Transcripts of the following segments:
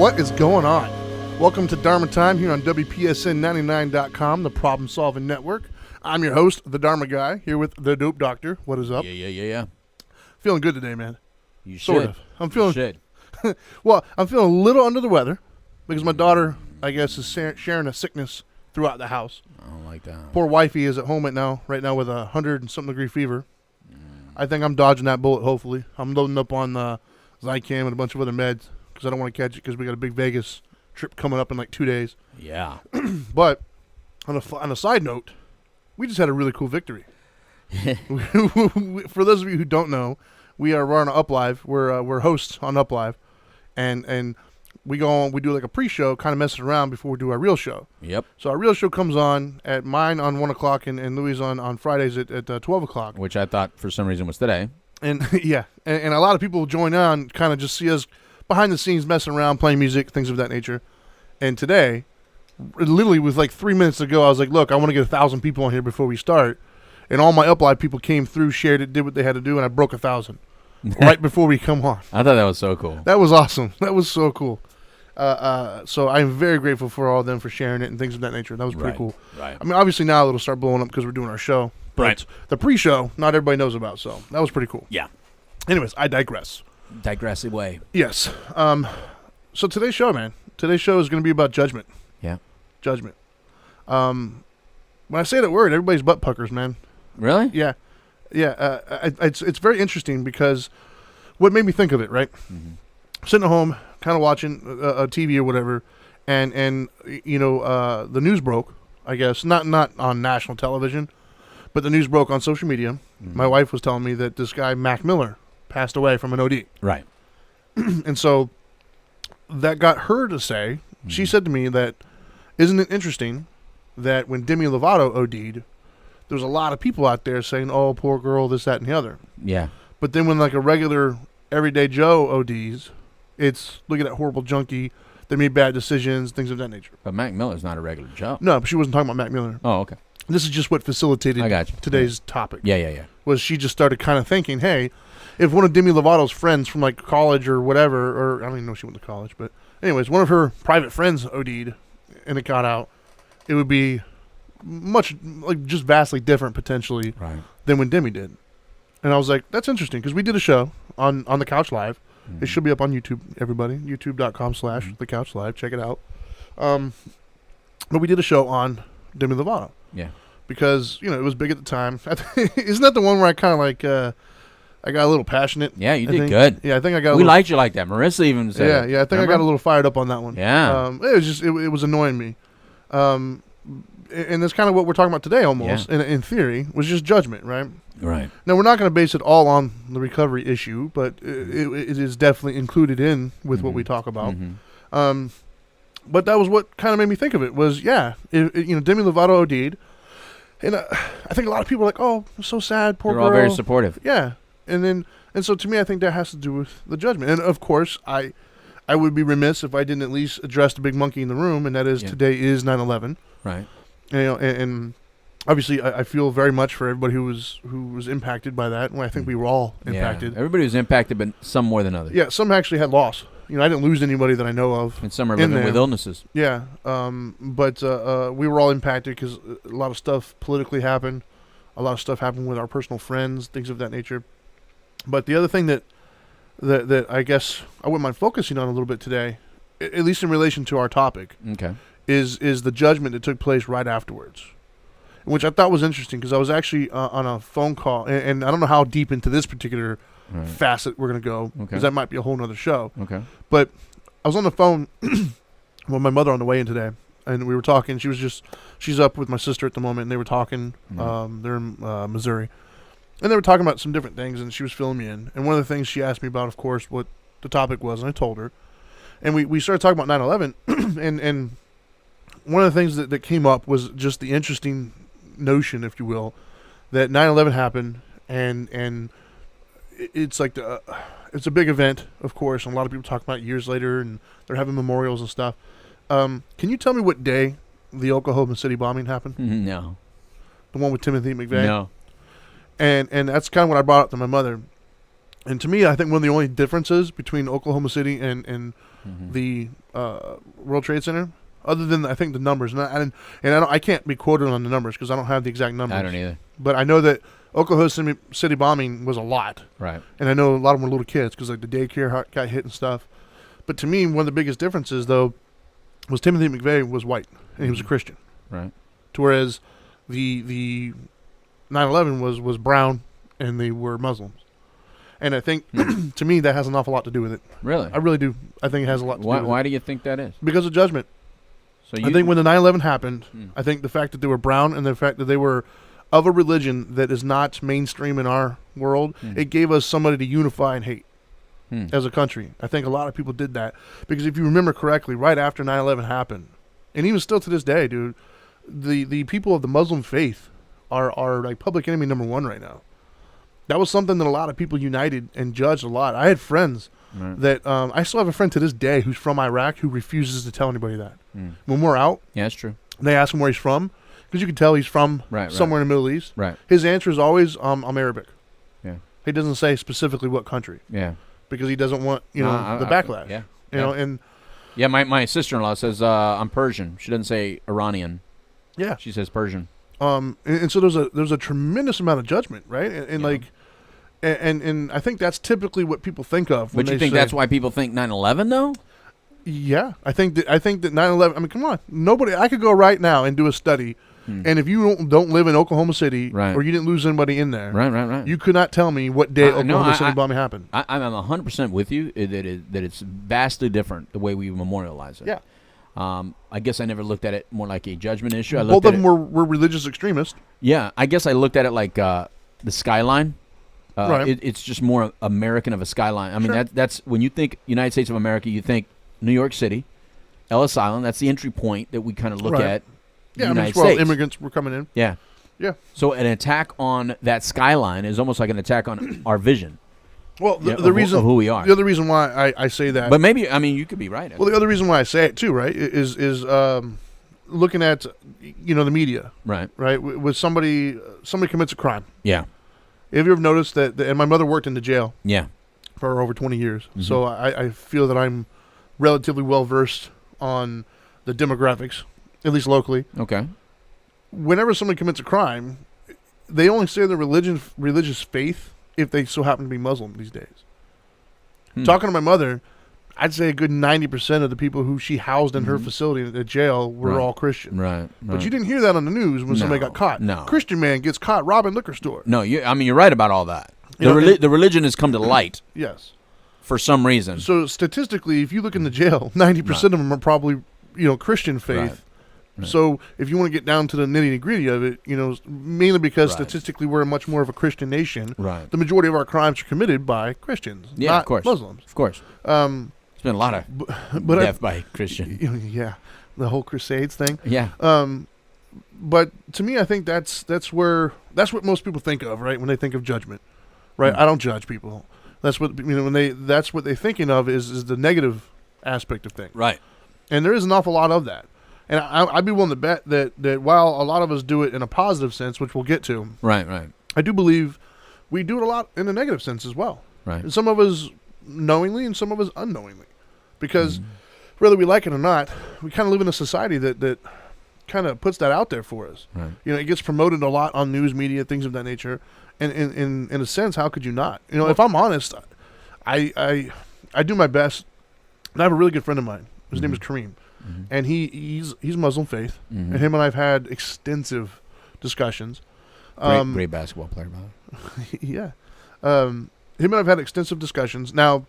What is going on? Welcome to Dharma Time here on WPSN99.com, the Problem Solving Network. I'm your host, the Dharma Guy, here with the Dope Doctor. What is up? Yeah. Feeling good today, man. You should. Sort of. I'm feeling. You should. Well, I'm feeling a little under the weather because my daughter, I guess, is sharing a sickness throughout the house. I don't like that. Poor wifey is at home right now with a 100 and something degree fever. I think I'm dodging that bullet, hopefully. I'm loading up on Zycam and a bunch of other meds because I don't want to catch it because we got a big Vegas trip coming up in like 2 days. Yeah. But on a side note, we just had a really cool victory. For those of you who don't know, we're on Up Live. We're hosts on Up Live, and we go on. We do like a pre-show, kind of messing around before we do our real show. Yep. So our real show comes on at mine on 1 o'clock and Louis on Fridays at 12 o'clock. Which I thought for some reason was today. And yeah, and a lot of people join on, kind of just see us behind the scenes messing around, playing music, things of that nature. And today, literally with like 3 minutes to go, I was like, look, I want to get 1,000 people on here before we start. And all my Up Live people came through, shared it, did what they had to do, and I broke 1,000 right before we come on. I thought that was so cool. That was awesome. That was so cool. So I'm very grateful for all of them for sharing it and things of that nature. That was pretty cool. Right. I mean, obviously now it'll start blowing up because we're doing our show. But Right. the pre-show, not everybody knows about, so that was pretty cool. Yeah. Anyways, I digress. Digressive way. Yes. So today's show, man. Today's show is going to be about judgment. Yeah. Judgment. When I say that word, everybody's butt puckers, man. Really? Yeah. It's very interesting because what made me think of it, right? Mm-hmm. Sitting at home, kind of watching a TV or whatever, and you know, the news broke, I guess. Not on national television, but the news broke on social media. Mm-hmm. My wife was telling me that this guy, Mac Miller, passed away from an OD. Right. And so that got her to say, she said to me that, isn't it interesting that when Demi Lovato OD'd, there was a lot of people out there saying, oh, poor girl, this, that, and the other. Yeah. But then when like a regular everyday Joe ODs, it's, look at that horrible junkie, they made bad decisions, things of that nature. But Mac Miller's not a regular Joe. No, but she wasn't talking about Mac Miller. Oh, okay. This is just what facilitated today's topic. Yeah. Was she just started kind of thinking, hey, if one of Demi Lovato's friends from like college or whatever, or I don't even know if she went to college, but anyways, one of her private friends OD'd and it got out, it would be much, like just vastly different potentially than when Demi did. And I was like, that's interesting because we did a show on the Couch Live. Mm-hmm. It should be up on YouTube, everybody. YouTube.com/The Couch Live. Check it out. But we did a show on Demi Lovato. Yeah. Because, you know, it was big at the time. Isn't that the one where I kind of like, I got a little passionate? Yeah, you did good. Yeah, I think I got. We liked you like that. Marissa even said. Yeah. I think I got a little fired up on that one. Yeah. It was just it was annoying me, and that's kind of what we're talking about today, almost. Yeah. In theory, was just judgment, right? Right. Now we're not going to base it all on the recovery issue, but it is definitely included in with what we talk about. Mm-hmm. But that was what kind of made me think of it. Was you know, Demi Lovato OD'd, and I think a lot of people are like, oh, I'm so sad, poor girl. They're all very supportive. Yeah. And so to me, I think that has to do with the judgment. And of course, I would be remiss if I didn't at least address the big monkey in the room, and that is today is 9/11. Right. And, you know, and obviously, I feel very much for everybody who was impacted by that. And I think we were all impacted. Yeah. Everybody was impacted, but some more than others. Yeah, some actually had loss. You know, I didn't lose anybody that I know of. And some are living with illnesses. Yeah. But we were all impacted because a lot of stuff politically happened. A lot of stuff happened with our personal friends, things of that nature. But the other thing that I guess I wouldn't mind focusing on a little bit today, at least in relation to our topic, is the judgment that took place right afterwards, which I thought was interesting because I was actually on a phone call, and I don't know how deep into this particular facet we're going to go, because that might be a whole nother show. Okay. But I was on the phone with my mother on the way in today, and we were talking. She's up with my sister at the moment, and they were talking. They're in Missouri. And they were talking about some different things, and she was filling me in. And one of the things she asked me about, of course, what the topic was, and I told her. And we started talking about 9/11, and one of the things that came up was just the interesting notion, if you will, that 9/11 happened, and it's like it's a big event, of course, and a lot of people talk about it years later, and they're having memorials and stuff. Can you tell me what day the Oklahoma City bombing happened? No. The one with Timothy McVeigh? No. And that's kind of what I brought up to my mother. And to me, I think one of the only differences between Oklahoma City and the World Trade Center, other than I think the numbers, I can't be quoted on the numbers because I don't have the exact numbers. I don't either. But I know that Oklahoma City bombing was a lot, right? And I know a lot of them were little kids because like the daycare got hit and stuff. But to me, one of the biggest differences though was Timothy McVeigh was white and he was a Christian, right? To whereas the 9/11 was brown and they were Muslims. And I think, to me, that has an awful lot to do with it. Really? I really do. I think it has a lot to do with it. Why do you think that is? Because of judgment. So I think when the 9/11 happened, I think the fact that they were brown and the fact that they were of a religion that is not mainstream in our world, it gave us somebody to unify and hate as a country. I think a lot of people did that. Because if you remember correctly, right after 9/11 happened, and even still to this day, dude, the people of the Muslim faith are like public enemy number one right now. That was something that a lot of people united and judged a lot. I had friends that I still have a friend to this day who's from Iraq who refuses to tell anybody that. When we're out, yeah, that's true. They ask him where he's from because you can tell he's from somewhere in the Middle East. Right. His answer is always, I'm Arabic. Yeah. He doesn't say specifically what country. Yeah. Because he doesn't want the backlash. Yeah. You know, and yeah, my sister-in-law says I'm Persian. She doesn't say Iranian. Yeah. She says Persian. And so there's a tremendous amount of judgment, right? And like. And I think that's typically what people think of. But you think that's why people think 9/11 though? Yeah, I think that 9/11. I mean, come on, nobody. I could go right now and do a study, and if you don't live in Oklahoma City, or you didn't lose anybody in there, right, you could not tell me what day Oklahoma City bombing happened. I'm 100% with you that it's vastly different the way we memorialize it. Yeah. I guess I never looked at it more like a judgment issue. Both of them were religious extremists. Yeah, I guess I looked at it like the skyline. It's just more American of a skyline. I mean, that's when you think United States of America, you think New York City, Ellis Island. That's the entry point that we kind of look at. Yeah, United States. Immigrants were coming in. Yeah. Yeah. So an attack on that skyline is almost like an attack on our vision. Well, the reason of who we are. The other reason why I say that. But maybe you could be right. Well, the other reason why I say it too, right, is looking at the media. Right. Right. With somebody commits a crime. Yeah. Have you ever noticed that? And my mother worked in the jail. Yeah. For over 20 years, so I feel that I'm relatively well versed on the demographics, at least locally. Okay. Whenever somebody commits a crime, they only say their religious faith if they so happen to be Muslim these days. Talking to my mother, I'd say a good 90% of the people who she housed in her facility at the jail were all Christian. Right. But you didn't hear that on the news when somebody got caught. No. Christian man gets caught robbing liquor store. No, you're right about all that. The religion has come to light. Yes. For some reason. So statistically, if you look in the jail, 90% of them are probably, Christian faith. Right. So if you want to get down to the nitty-gritty of it, mainly because statistically we're much more of a Christian nation. Right. The majority of our crimes are committed by Christians, not of course. Muslims. Of course. There's been a lot of death by Christian. Yeah, the whole Crusades thing. Yeah. But to me, I think that's what most people think of, right? When they think of judgment, right? I don't judge people. That's what that's what they're thinking of is the negative aspect of things. Right. And there is an awful lot of that. And I'd be willing to bet that while a lot of us do it in a positive sense, which we'll get to, right, I do believe we do it a lot in a negative sense as well. Right. And some of us knowingly and some of us unknowingly. Because whether we like it or not, we kind of live in a society that kind of puts that out there for us. Right. It gets promoted a lot on news media, things of that nature. And in a sense, how could you not? If I'm honest, I do my best. And I have a really good friend of mine. His name is Kareem. And he's Muslim faith. And him and I've had extensive discussions. Great basketball player, by the way. Yeah. Him and I've had extensive discussions. Now,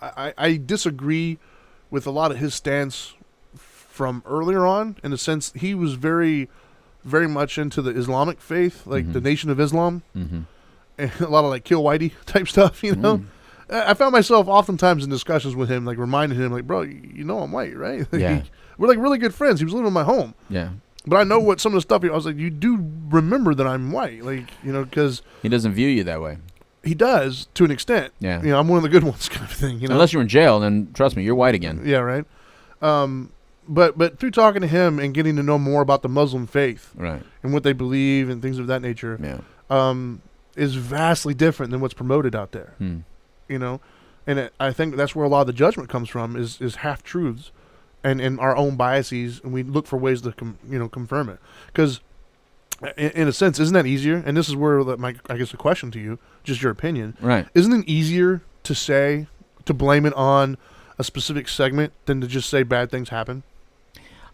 I disagree with a lot of his stance from earlier on, in the sense he was very, very much into the Islamic faith, like the Nation of Islam, and a lot of like Kill Whitey type stuff, I found myself oftentimes in discussions with him, like reminding him, like, bro, I'm white, right? Yeah. We're like really good friends. He was living in my home. Yeah. But I know what some of the stuff, I was like, you do remember that I'm white, like, because he doesn't view you that way. He does, to an extent. Yeah. I'm one of the good ones kind of thing, Unless you're in jail, then trust me, you're white again. Yeah, right. But through talking to him and getting to know more about the Muslim faith, right, and what they believe and things of that nature, yeah, is vastly different than what's promoted out there. You know, and I think that's where a lot of the judgment comes from is half truths, and our own biases, and we look for ways to confirm it. Because in a sense, isn't that easier? And this is where I guess the question to you, just your opinion, right? Isn't it easier to blame it on a specific segment than to just say bad things happen?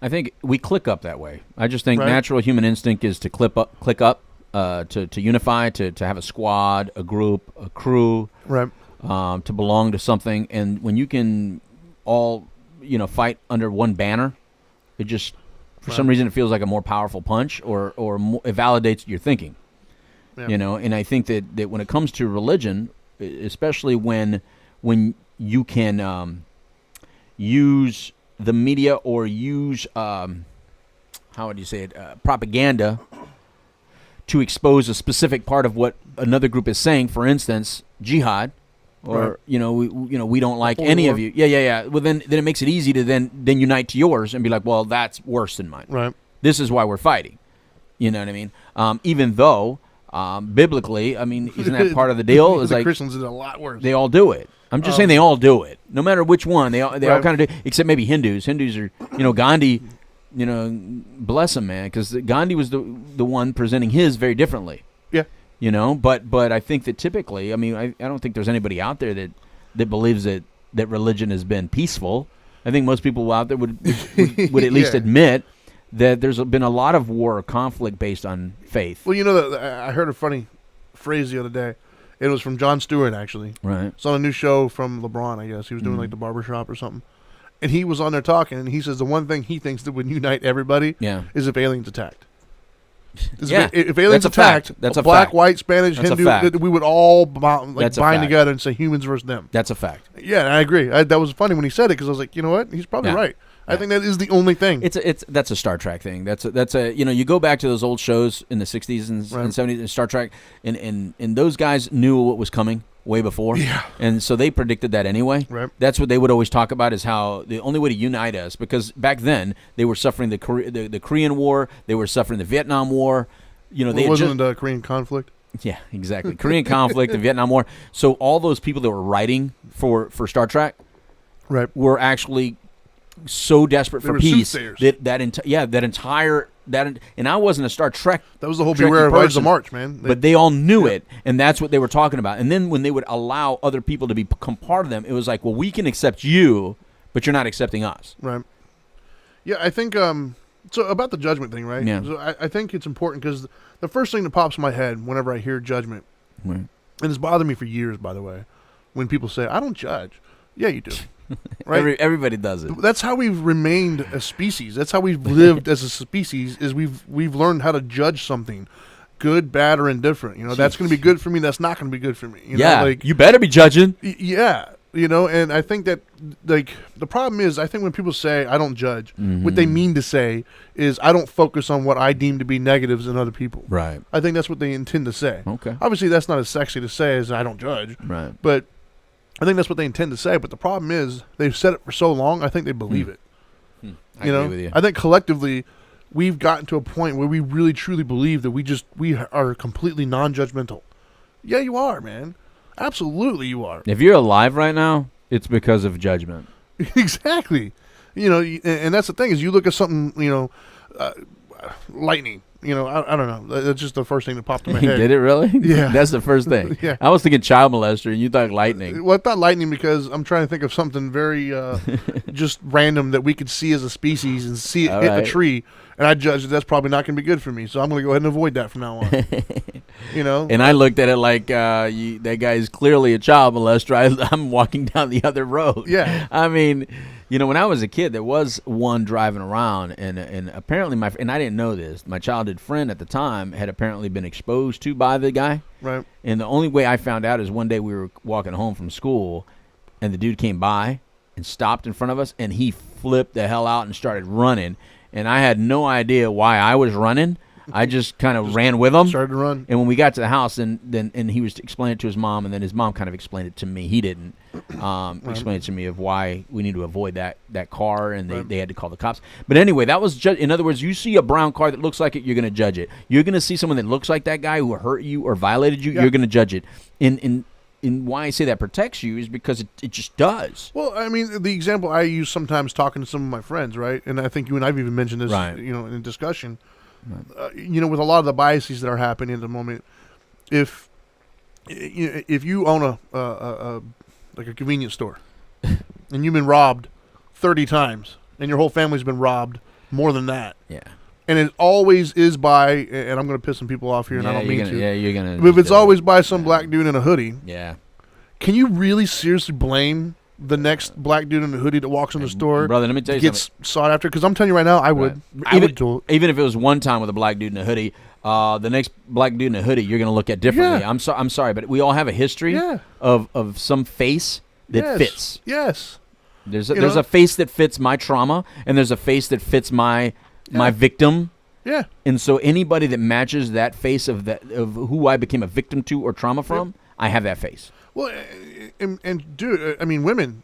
I think we click up that way. I just think natural human instinct is to click up, to unify, to have a squad, a group, a crew, right? To belong to something. And when you can all, fight under one banner, it just, for some reason, it feels like a more powerful punch, or it validates your thinking. Yeah. And I think that when it comes to religion, especially when you can use the media or use how would you say it, propaganda to expose a specific part of what another group is saying. For instance, jihad, or we don't like any of you. Yeah. Well, then it makes it easy to then unite to yours and be like, well, that's worse than mine. Right. This is why we're fighting. You know what I mean? Even though biblically, I mean, isn't that part of the deal? It's the like Christians did a lot worse. They all do it. I'm just saying they all do it, no matter which one. They all kind of do, except maybe Hindus. Hindus are, Gandhi, bless him, man, because Gandhi was the one presenting his very differently. Yeah. But I think that typically, I mean, I don't think there's anybody out there that believes that religion has been peaceful. I think most people out there would at least admit that there's been a lot of war or conflict based on faith. Well, I heard a funny phrase the other day. It was from Jon Stewart, actually. Right. It's on a new show from LeBron, I guess. He was doing like the barbershop or something. And he was on there talking, and he says the one thing he thinks that would unite everybody is if aliens attacked. If aliens attacked, that's a black, fact. White, Spanish, That's Hindu, we would all bind together and say humans versus them. That's a fact. Yeah, I agree. That was funny when he said it, because I was like, you know what? He's probably right. I think that is the only thing. That's a Star Trek thing. That's a you go back to those old shows in the 60s and 70s and Star Trek, and those guys knew what was coming way before. Yeah. And so they predicted that anyway. Right. That's what they would always talk about, is how the only way to unite us, because back then they were suffering the Korean War, they were suffering the Vietnam War. They wasn't the Korean conflict. Yeah, exactly. Korean conflict, the Vietnam War. So all those people that were writing for Star Trek were actually so desperate for peace and I wasn't a Star Trek. That was the whole beware of Ides of March, man. But they all knew it, and that's what they were talking about. And then when they would allow other people to become part of them, it was like, well, we can accept you, but you're not accepting us. Right. Yeah, I think so about the judgment thing, right? Yeah. So I think it's important, because the first thing that pops in my head whenever I hear judgment, and it's bothered me for years, by the way, when people say, I don't judge. Yeah, you do. Right? Everybody does it. That's how we've remained a species. That's how we've lived as a species, is we've learned how to judge something, good, bad, or indifferent. That's going to be good for me. That's not going to be good for me. You better be judging. Yeah. And I think that, like, the problem is, I think when people say, I don't judge, what they mean to say is, I don't focus on what I deem to be negatives in other people. Right. I think that's what they intend to say. Okay. Obviously, that's not as sexy to say as I don't judge. Right. But I think that's what they intend to say. But the problem is, they've said it for so long, I think they believe it. I agree with you. I think collectively, we've gotten to a point where we really, truly believe that we are completely non-judgmental. Yeah, you are, man. Absolutely, you are. If you're alive right now, it's because of judgment. Exactly. And that's the thing, is you look at something, lightning. I don't know. That's just the first thing that popped in my head. Did it really? Yeah. That's the first thing. Yeah. I was thinking child molester, and you thought lightning. Well, I thought lightning because I'm trying to think of something very just random that we could see as a species and see it hit a tree, and I judged that's probably not going to be good for me, so I'm going to go ahead and avoid that from now on. And I looked at it like that guy is clearly a child molester. I'm walking down the other road. Yeah. I mean, when I was a kid, there was one driving around, and apparently and I didn't know this, my childhood friend at the time had apparently been exposed to by the guy. Right. And the only way I found out is one day we were walking home from school, and the dude came by and stopped in front of us, and he flipped the hell out and started running. And I had no idea why I was running. I just kind of ran with him. Started to run. And when we got to the house, and he was explaining it to his mom, and then his mom kind of explained it to me. He didn't explain it to me of why we need to avoid that car, and they had to call the cops. But anyway, that was in other words, you see a brown car that looks like it, you're going to judge it. You're going to see someone that looks like that guy who hurt you or violated you, you're going to judge it. And why I say that protects you is because it just does. Well, I mean, the example I use sometimes talking to some of my friends, right? And I think you and I've even mentioned this, in discussion. Right. With a lot of the biases that are happening at the moment, if you own a convenience store and you've been robbed 30 times and your whole family's been robbed more than that. Yeah. And it always is by, and I'm going to piss some people off here, and I don't mean to. Yeah, you're going to. But if it's always by some black dude in a hoodie, can you really seriously blame the next black dude in a hoodie that walks in the store, brother? Let me tell you gets sought after? Because I'm telling you right now, I would. Even if it was one time with a black dude in a hoodie, the next black dude in a hoodie, you're going to look at differently. Yeah. I'm sorry, but we all have a history of some face that fits. Yes. There's a face that fits my trauma, and there's a face that fits my victim. Yeah. And so anybody that matches that face of who I became a victim to or trauma from, I have that face. Well, and dude, I mean, women.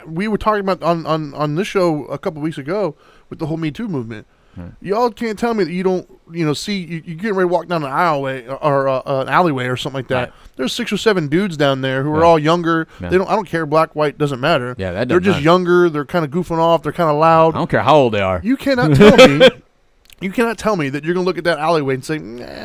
We were talking about on this show a couple weeks ago with the whole Me Too movement. Right. Y'all can't tell me that you don't, see you getting ready to walk down an aisleway or an alleyway or something like that. Right. There's 6 or 7 dudes down there who are all younger. Yeah. I don't care, black, white, doesn't matter. Yeah, that doesn't They're just matter. Younger. They're kind of goofing off. They're kind of loud. I don't care how old they are. You cannot tell me. You cannot tell me that you're going to look at that alleyway and say,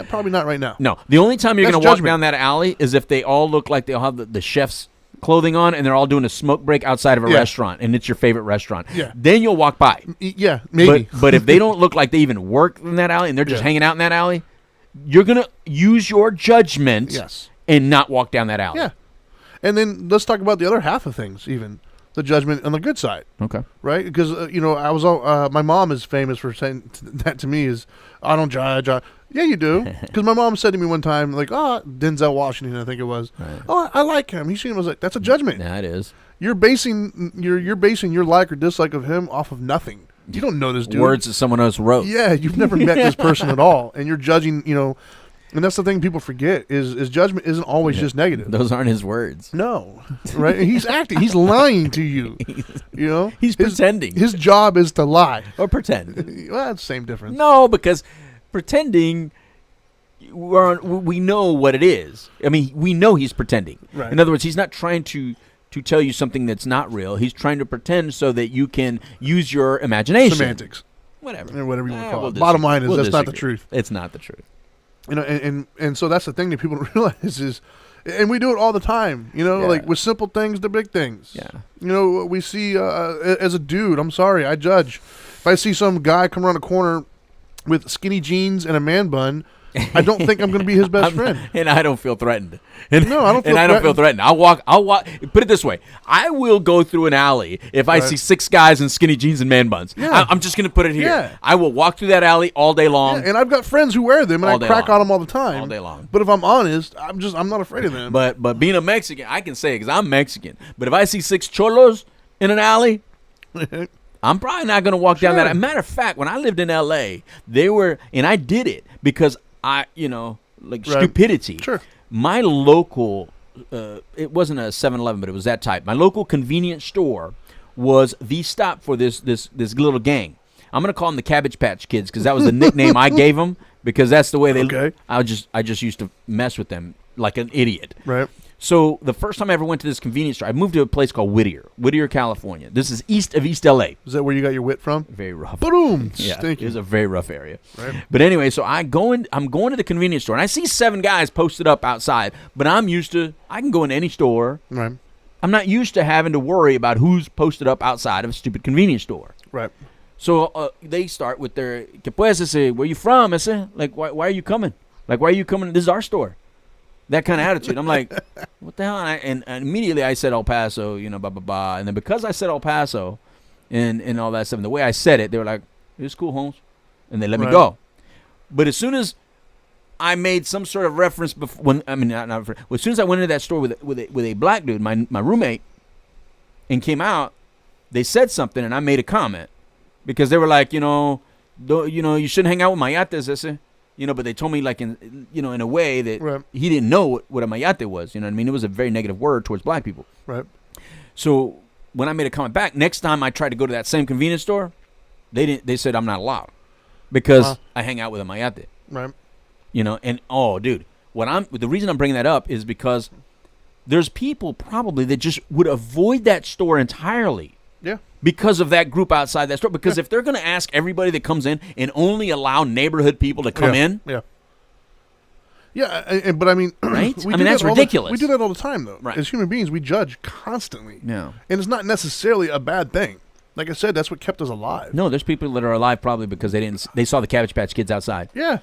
probably not right now. No. The only time you're going to walk judgment. down that alley is if they all look like they all have the chef's clothing on and they're all doing a smoke break outside of a restaurant, and it's your favorite restaurant. Yeah. Then you'll walk by. Yeah, maybe. But if they don't look like they even work in that alley and they're just hanging out in that alley, you're going to use your judgment and not walk down that alley. Yeah. And then let's talk about the other half of things, even. The judgment on the good side. Okay. Right? Because, I was my mom is famous for saying that to me is, I don't judge. Yeah, you do. Because my mom said to me one time, like, Denzel Washington, I think it was. Right. Oh, I like him. He was like, that's a judgment. Yeah, it is. You're basing your like or dislike of him off of nothing. You don't know this dude. Words that someone else wrote. Yeah, you've never met this person at all. And you're judging, and that's the thing people forget is judgment isn't always just negative. Those aren't his words. No, right? And he's acting. He's lying to you. He's pretending. His job is to lie or pretend. Well, that's the same difference. No, because pretending, we know what it is. I mean, we know he's pretending. Right. In other words, he's not trying to tell you something that's not real. He's trying to pretend so that you can use your imagination. Semantics. Whatever. Or whatever you want to call it. Bottom line is that's not the truth. It's not the truth. And so that's the thing that people don't realize is, and we do it all the time, like with simple things to big things. Yeah. We see, as a dude, I'm sorry, I judge. If I see some guy come around a corner with skinny jeans and a man bun, I don't think I'm going to be his best friend. And I don't feel threatened. No, I don't feel threatened. I'll walk. Put it this way. I will go through an alley if I see 6 guys in skinny jeans and man buns. Yeah. I'm just going to put it here. Yeah. I will walk through that alley all day long. Yeah, and I've got friends who wear them, and I crack on them all the time. All day long. But if I'm honest, I'm not afraid of them. But being a Mexican, I can say it because I'm Mexican. But if I see 6 cholos in an alley, I'm probably not going to walk down that. As a matter of fact, when I lived in L.A., and I did it because stupidity. Sure. My local, it wasn't a 7-Eleven, but it was that type. My local convenience store was the stop for this little gang. I'm going to call them the Cabbage Patch Kids because that was the nickname I gave them because that's the way they. Okay. I just used to mess with them like an idiot. Right. So the first time I ever went to this convenience store, I moved to a place called Whittier, California. This is east of East L.A. Is that where you got your wit from? Very rough. Boom. Yeah, it was a very rough area. Right. But anyway, so I'm going to the convenience store, and I see 7 guys posted up outside. But I'm used to, I can go in any store. Right. I'm not used to having to worry about who's posted up outside of a stupid convenience store. Right. So they start with their, ¿Qué puedes decir? Where you from? Ese? Like, why are you coming? Like, why are you coming? This is our store. That kind of attitude. I'm like, what the hell? And immediately I said El Paso, blah, blah, blah. And then because I said El Paso and all that stuff, and the way I said it, they were like, it's cool, Holmes. And they let me go. But as soon as I made some sort of reference, as soon as I went into that store with a black dude, my roommate, and came out, they said something, and I made a comment. Because they were like, you shouldn't hang out with mayates, ese. But they told me like in a way that Right. he didn't know what a mayate was. You know what I mean? It was a very negative word towards black people. Right. So when I made a comment back, next time I tried to go to that same convenience store, they said I'm not allowed because I hang out with a mayate. Right. And dude, the reason I'm bringing that up is because there's people probably that just would avoid that store entirely. Yeah. Because of that group outside that store. Because if they're going to ask everybody that comes in and only allow neighborhood people to come in. Yeah. Yeah, but I mean, right? That's ridiculous. We do that all the time, though. Right. As human beings, we judge constantly. Yeah. And it's not necessarily a bad thing. Like I said, that's what kept us alive. No, there's people that are alive probably because they saw the Cabbage Patch Kids outside. Yeah.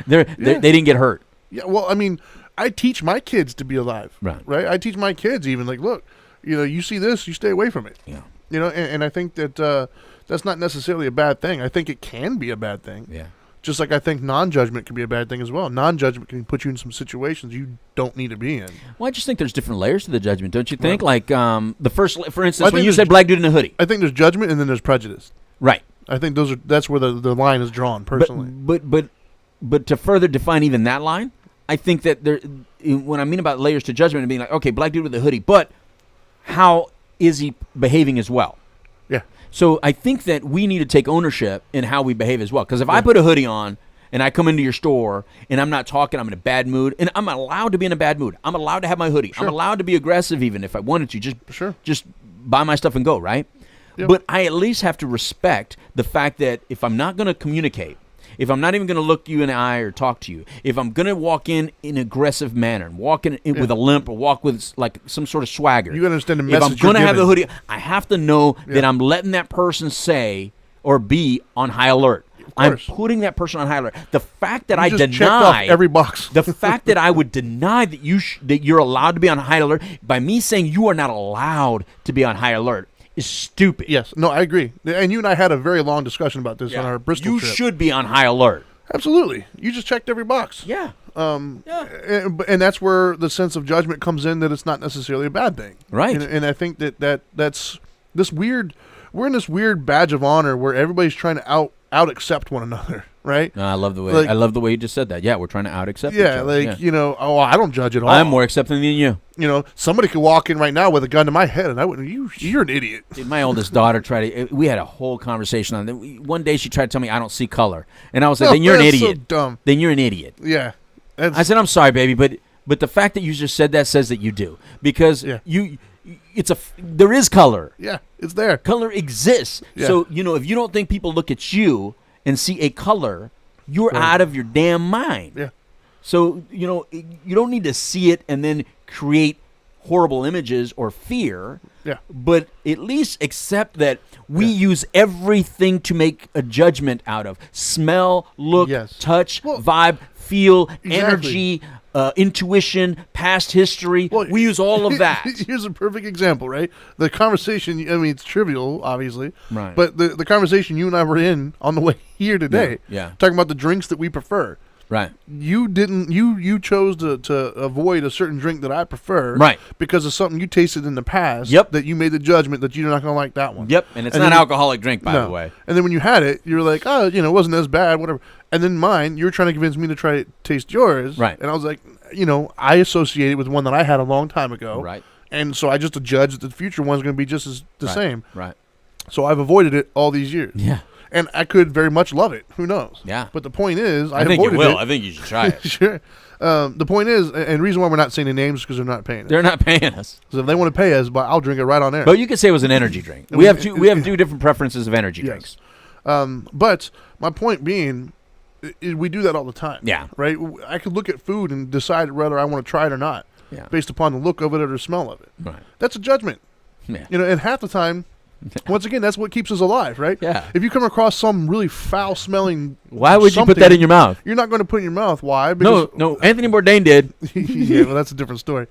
They didn't get hurt. Yeah, well, I mean, I teach my kids to be alive. Right? I teach my kids even, like, look, you see this, you stay away from it. Yeah. And I think that that's not necessarily a bad thing. I think it can be a bad thing. Yeah. Just like I think non-judgment can be a bad thing as well. Non-judgment can put you in some situations you don't need to be in. Well, I just think there's different layers to the judgment, don't you think? Right. Like the first, for instance, well, when you said black dude in a hoodie. I think there's judgment and then there's prejudice. Right. I think that's where the line is drawn, personally. But to further define even that line, I think that when I mean about layers to judgment and being like, okay, black dude with a hoodie, but how is he behaving as well? Yeah. So I think that we need to take ownership in how we behave as well. Because if I put a hoodie on and I come into your store and I'm not talking, I'm in a bad mood, and I'm allowed to be in a bad mood. I'm allowed to have my hoodie. Sure. I'm allowed to be aggressive even if I wanted to. Just buy my stuff and go, right? Yep. But I at least have to respect the fact that if I'm not going to communicate, if I'm not even going to look you in the eye or talk to you, if I'm going to walk in an aggressive manner, and walk in with a limp or walk with like some sort of swagger. You understand the message. If I'm going to have the hoodie, I have to know that I'm letting that person say or be on high alert. I'm putting that person on high alert. The fact that I deny every box. The fact that I would deny that you're allowed to be on high alert by me saying you are not allowed to be on high alert is stupid. Yes. No, I agree. And you and I had a very long discussion about this on our Bristol trip. You should be on high alert. Absolutely. You just checked every box. Yeah. And that's where the sense of judgment comes in, that it's not necessarily a bad thing. Right. And I think that's this weird, we're in this weird badge of honor where everybody's trying to out accept one another. Right. No, I love the way you just said that. Yeah, we're trying to out accept each other. I don't judge at all. I'm more accepting than you. Somebody could walk in right now with a gun to my head, and I wouldn't. You're an idiot. Dude, my oldest daughter we had a whole conversation on that. One day she tried to tell me I don't see color, and I was like, "Then you're an idiot." So dumb. Then you're an idiot. Yeah. I said, "I'm sorry, baby, but the fact that you just said that says that you do, because there is color. Yeah, it's there. Color exists. Yeah. So if you don't think people look at you and see a color, you're out of your damn mind. Yeah. So, you don't need to see it and then create horrible images or fear. Yeah. But at least accept that we use everything to make a judgment out of. Smell, look, touch, vibe, feel, energy, intuition, past history. Well, we use all of that. Here's a perfect example, right? The conversation, it's trivial, obviously. Right. But the conversation you and I were in on the way here today, talking about the drinks that we prefer. Right. You chose to avoid a certain drink that I prefer. Right. Because of something you tasted in the past. Yep. That you made the judgment that you're not going to like that one. Yep. And it's not an alcoholic drink, by the way. And then when you had it, you're like, it wasn't as bad, whatever. And then mine, you're trying to convince me to try to taste yours. Right. And I was like, I associate it with one that I had a long time ago. Right. And so I just judge that the future one's going to be just as the same. Right. So I've avoided it all these years. Yeah. And I could very much love it. Who knows? Yeah. But the point is, I think you will. I think you should try it. Sure. The point is, and the reason why we're not saying the names is because they're not paying us. They're not paying us. So if they want to pay us, I'll drink it right on air. But you could say it was an energy drink. We have two different preferences of energy drinks. But my point being, we do that all the time. Yeah. Right? I could look at food and decide whether I want to try it or not. Yeah. Based upon the look of it or the smell of it. Right. That's a judgment. Yeah. And half the time, once again, that's what keeps us alive, right? Yeah. If you come across some really foul-smelling, why would you put that in your mouth? You're not going to put it in your mouth. Why? Because no. Anthony Bourdain did. Yeah, well, that's a different story.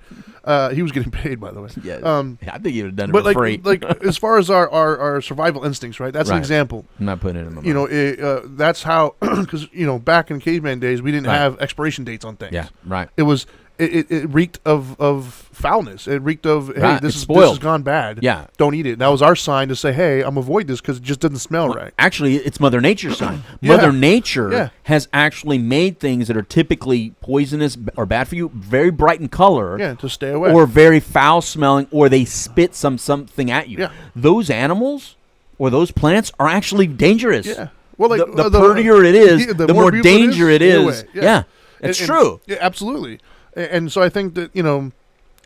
He was getting paid, by the way. Yeah. I think he would have done it for free. Like as far as our survival instincts, right? That's an example. I'm not putting it in my mouth. That's how, because back in caveman days, we didn't have expiration dates on things. Yeah. Right. It was it reeked of foulness. It reeked of, hey, Right. this It's has spoiled. gone bad. Yeah. Don't eat it. That was our sign to say, hey, I'm avoid this because it just doesn't smell right. Actually, it's Mother Nature's sign. Yeah. Mother Nature Yeah. has actually made things that are typically poisonous or bad for you very bright in color. Yeah, to stay away. Or very foul smelling, or they spit something at you. Yeah. Those animals or those plants are actually dangerous. Yeah. Well, like the prettier it is, yeah, the more beautiful danger it stay is. away. Yeah. It's true. Yeah, absolutely. And so I think that,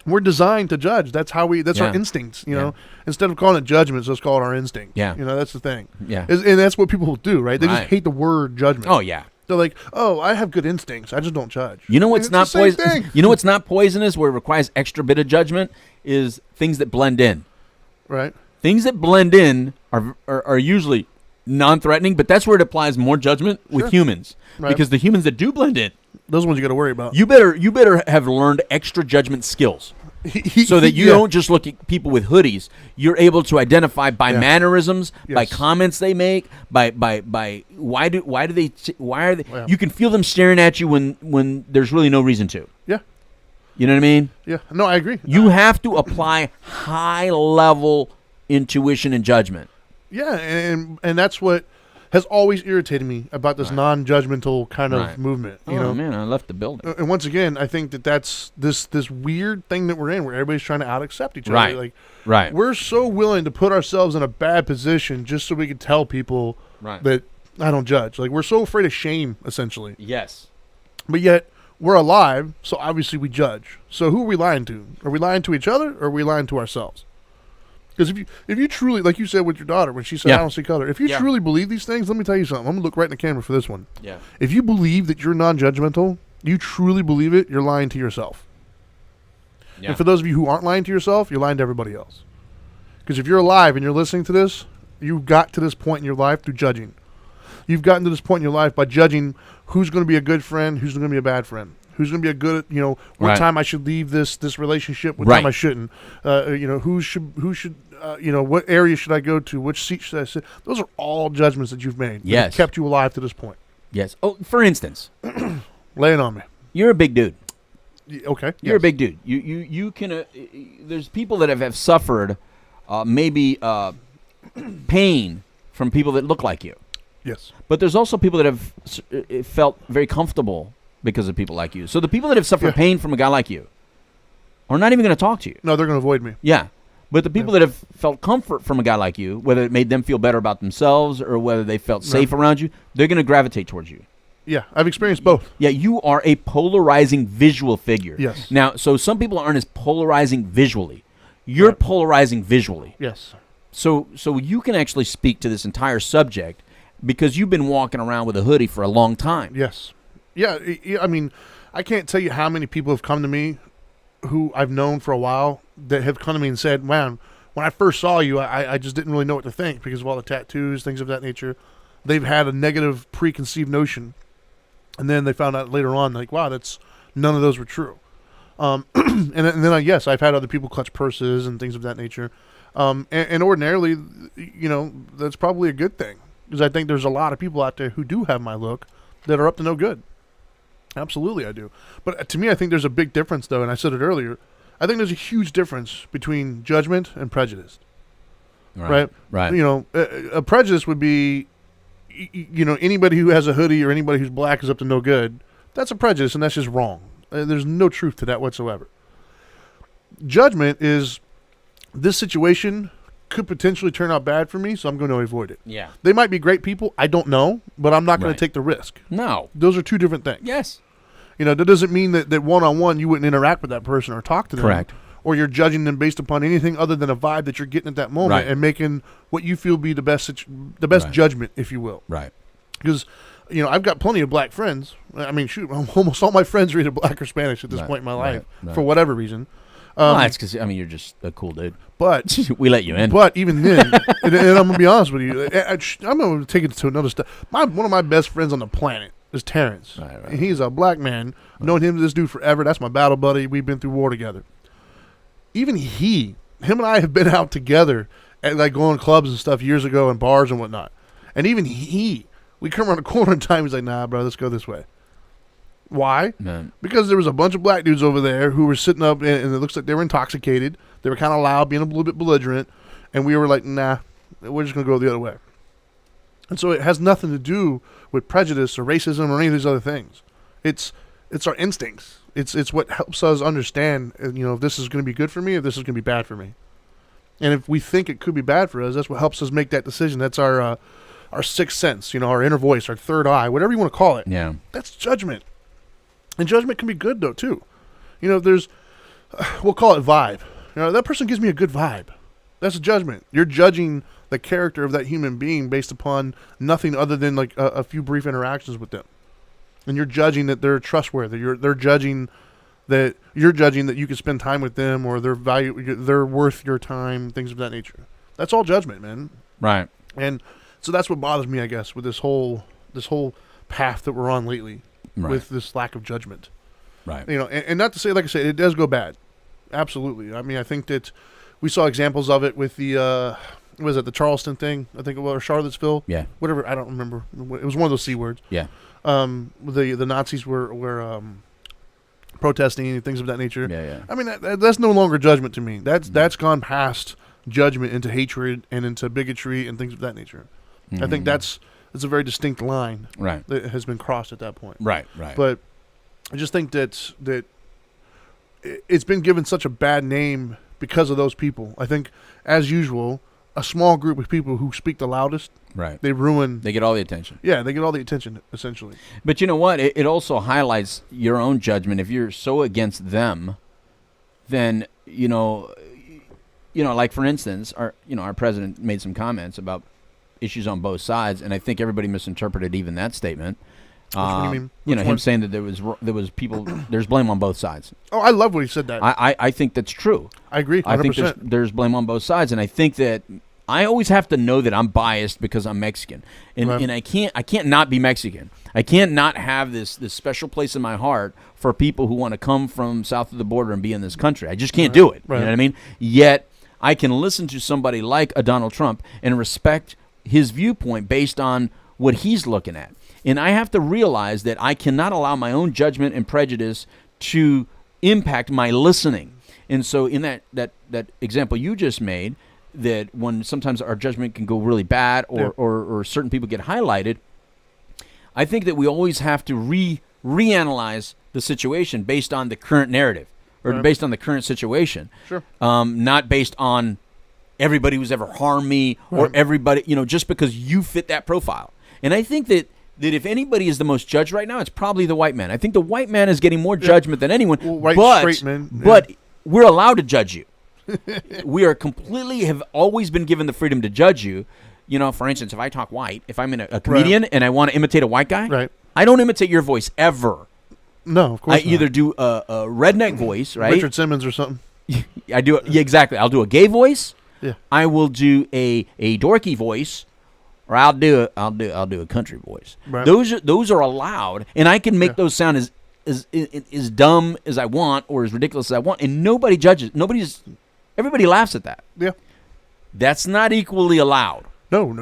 we're designed to judge. That's how that's our Yeah. instincts, know. Instead of calling it judgments, let's call it our instinct. Yeah. That's the thing. Yeah. And that's what people do, right? They Right. just hate the word judgment. Oh yeah. They're like, "Oh, I have good instincts. I just don't judge." You know what's And not it's the same poisonous? thing. You know what's not poisonous where it requires extra bit of judgment is things that blend in. Right? Things that blend in are usually non-threatening, but that's where it applies more judgment with humans. Right. Because the humans that do blend in, Those ones you got to worry about. you better have learned extra judgment skills. So that you don't just look at people with hoodies. You're able to identify by mannerisms, by Yes. comments they make, by why are they Yeah. you can feel them staring at you when there's really no reason to. Yeah. You know what I mean? Yeah. No, I agree. You have to apply high level intuition and judgment. Yeah, and that's what has always irritated me about this non-judgmental kind of Right. movement. Oh man, I left the building. And once again, I think that's this weird thing that we're in, where everybody's trying to out-accept each Right. other. Like, Right. we're so willing to put ourselves in a bad position just so we can tell people Right. that I don't judge. Like, we're so afraid of shame, essentially. Yes. But yet, we're alive, so obviously we judge. So who are we lying to? Are we lying to each other, or are we lying to ourselves? Because if you truly, like you said with your daughter, when she said, Yeah. I don't see color, if you Yeah. truly believe these things, let me tell you something. I'm going to look right in the camera for this one. Yeah. If you believe that you're non-judgmental, you truly believe it, you're lying to yourself. Yeah. And for those of you who aren't lying to yourself, you're lying to everybody else. Because if you're alive and you're listening to this, you got to this point in your life through judging. You've gotten to this point in your life by judging who's going to be a good friend, who's going to be a bad friend. Who's going to be a good, what Right. time I should leave this relationship, what Right. time I shouldn't. Who should, what area should I go to, which seat should I sit. Those are all judgments that you've made. That have Yes. kept you alive to this point. Yes. Oh, for instance, Lay it on me. you're a big dude. Okay. You're a yes. big dude. You can. There's people that have suffered, maybe pain from people that look like you. Yes. But there's also people that have felt very comfortable because of people like you. So the people that have suffered Yeah. pain from a guy like you are not even going to talk to you. No, they're going to avoid me. Yeah. But the people that have felt comfort from a guy like you, whether it made them feel better about themselves or whether they felt safe around you, they're going to gravitate towards you. Yeah, I've experienced both. Yeah, you are a polarizing visual figure. Yes. Now, so some people aren't as polarizing visually. You're Right. polarizing visually. Yes. So you can actually speak to this entire subject because you've been walking around with a hoodie for a long time. Yes. Yeah, I mean, I can't tell you how many people have come to me who I've known for a while that have come to me and said, man, when I first saw you, I just didn't really know what to think because of all the tattoos, things of that nature. They've had a negative preconceived notion. And then they found out later on, like, wow, none of those were true. And then, yes, I've had other people clutch purses and things of that nature. And ordinarily, that's probably a good thing. Because I think there's a lot of people out there who do have my look that are up to no good. Absolutely, I do. But to me, I think there's a big difference, though, and I said it earlier. I think there's a huge difference between judgment and prejudice. Right? Right. A prejudice would be, anybody who has a hoodie or anybody who's black is up to no good. That's a prejudice, and that's just wrong. There's no truth to that whatsoever. Judgment is, this situation could potentially turn out bad for me, so I'm going to avoid it. Yeah. They might be great people. I don't know, but I'm not going Right. to take the risk. No. Those are two different things. Yes. That doesn't mean that one-on-one you wouldn't interact with that person or talk to them. Correct. Or you're judging them based upon anything other than a vibe that you're getting at that moment Right. and making what you feel be the best Right. judgment, if you will. Right. Because, I've got plenty of black friends. I mean, shoot, almost all my friends are either black or Spanish at this Right. point in my Right. life Right. for whatever reason. Well, that's because, you're just a cool dude. But We let you in. But even then, and I'm gonna be honest with you, I'm gonna take it to another step. One of my best friends on the planet is Terrence. Right. And he's a black man. Known this dude forever. That's my battle buddy. We've been through war together. Even him and I have been out together at like going to clubs and stuff years ago and bars and whatnot. And even we come around the corner in time. He's like, "Nah, bro, let's go this way." Why? Man. Because there was a bunch of black dudes over there who were sitting up, and it looks like they were intoxicated. They were kind of loud, being a little bit belligerent, and we were like, nah, we're just going to go the other way. And so it has nothing to do with prejudice or racism or any of these other things. It's our instincts. It's what helps us understand, if this is going to be good for me, if this is going to be bad for me. And if we think it could be bad for us, that's what helps us make that decision. That's our sixth sense, our inner voice, our third eye, whatever you want to call it. Yeah. That's judgment. And judgment can be good, though, too. There's, we'll call it vibe. That person gives me a good vibe. That's a judgment. You're judging the character of that human being based upon nothing other than like a few brief interactions with them. And you're judging that they're trustworthy. You're judging that you can spend time with them, or they're worth your time, things of that nature. That's all judgment, man. Right. And so that's what bothers me, I guess, with this whole path that we're on lately, with this lack of judgment. Right. And not to say, like I said, it does go bad. Absolutely. I mean, I think that we saw examples of it with the the Charleston thing, I think it was, or Charlottesville. Yeah. Whatever, I don't remember. It was one of those C words. Yeah. The Nazis were protesting and things of that nature. Yeah, yeah. I mean, that's no longer judgment to me. That's gone past judgment into hatred and into bigotry and things of that nature. I think that's a very distinct line that has been crossed at that point. Right. But I just think that it's been given such a bad name because of those people. I think, as usual, a small group of people who speak the loudest, they ruin. They get all the attention. Yeah, they get all the attention, essentially. But you know what? It also highlights your own judgment. If you're so against them, then like for instance, our president made some comments about issues on both sides, and I think everybody misinterpreted even that statement. What do you mean? Him saying that there was people, there's blame on both sides. Oh, I love when he said that. I think that's true. I agree, 100%. I think there's blame on both sides, and I think that I always have to know that I'm biased because I'm Mexican, and I can't not be Mexican. I can't not have this special place in my heart for people who want to come from south of the border and be in this country. I just can't do it. You know what I mean? Yet I can listen to somebody like a Donald Trump and respect his viewpoint based on what he's looking at. And I have to realize that I cannot allow my own judgment and prejudice to impact my listening. And so in that example you just made, that when sometimes our judgment can go really bad or certain people get highlighted, I think that we always have to reanalyze the situation based on the current narrative or based on the current situation. Sure. Not based on everybody who's ever harmed me or everybody, just because you fit that profile. And I think that if anybody is the most judged right now, it's probably the white man. I think the white man is getting more judgment than anyone. Well, straight men. But we're allowed to judge you. We are have always been given the freedom to judge you. For instance, if I talk white, if I'm a comedian and I want to imitate a white guy, I don't imitate your voice ever. No, of course I either do a redneck voice, right? Richard Simmons or something. I do it. Yeah, exactly. I'll do a gay voice. Yeah. I will do a dorky voice. Or I'll do a country voice. Right. Those are allowed, and I can make those sound as dumb as I want or as ridiculous as I want, and nobody judges. Everybody laughs at that. Yeah, that's not equally allowed. No.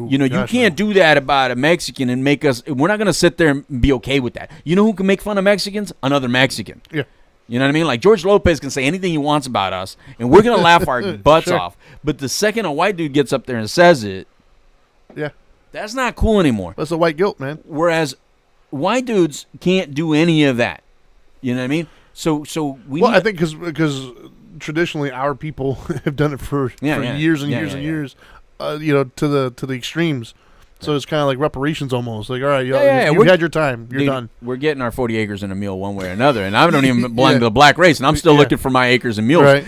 You can't do that about a Mexican and make us. We're not going to sit there and be okay with that. You know who can make fun of Mexicans? Another Mexican. Yeah. You know what I mean? Like George Lopez can say anything he wants about us, and we're going to laugh our butts off. But the second a white dude gets up there and says it, yeah, that's not cool anymore. That's the white guilt, man. Whereas white dudes can't do any of that. You know what I mean? So I think because traditionally our people have done it for years and years and years. To the extremes. So it's kind of like reparations almost. Like, all right, you had your time. You're done. We're getting our 40 acres and a mule one way or another, and I don't even belong to the black race, and I'm still looking for my acres and mules. Right.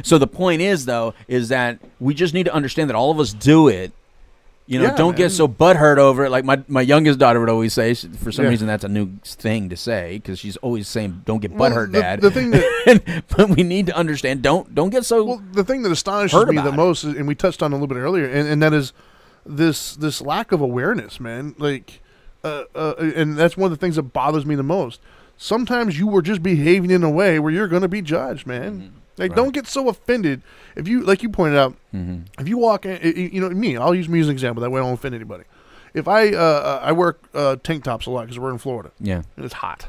So the point is that we just need to understand that all of us do it. Don't get so butthurt over it. Like my youngest daughter would always say. For some reason, that's a new thing to say because she's always saying, "Don't get butthurt, Dad." The thing that, but we need to understand. Don't get so. Well, the thing that astonishes me the most, and we touched on a little bit earlier, and that is this lack of awareness, man. Like, and that's one of the things that bothers me the most. Sometimes you were just behaving in a way where you're going to be judged, man. Mm-hmm. Like, don't get so offended. If you, like you pointed out, if you walk in, me, I'll use me as an example. That way I don't offend anybody. If I wear tank tops a lot because we're in Florida. Yeah. And it's hot.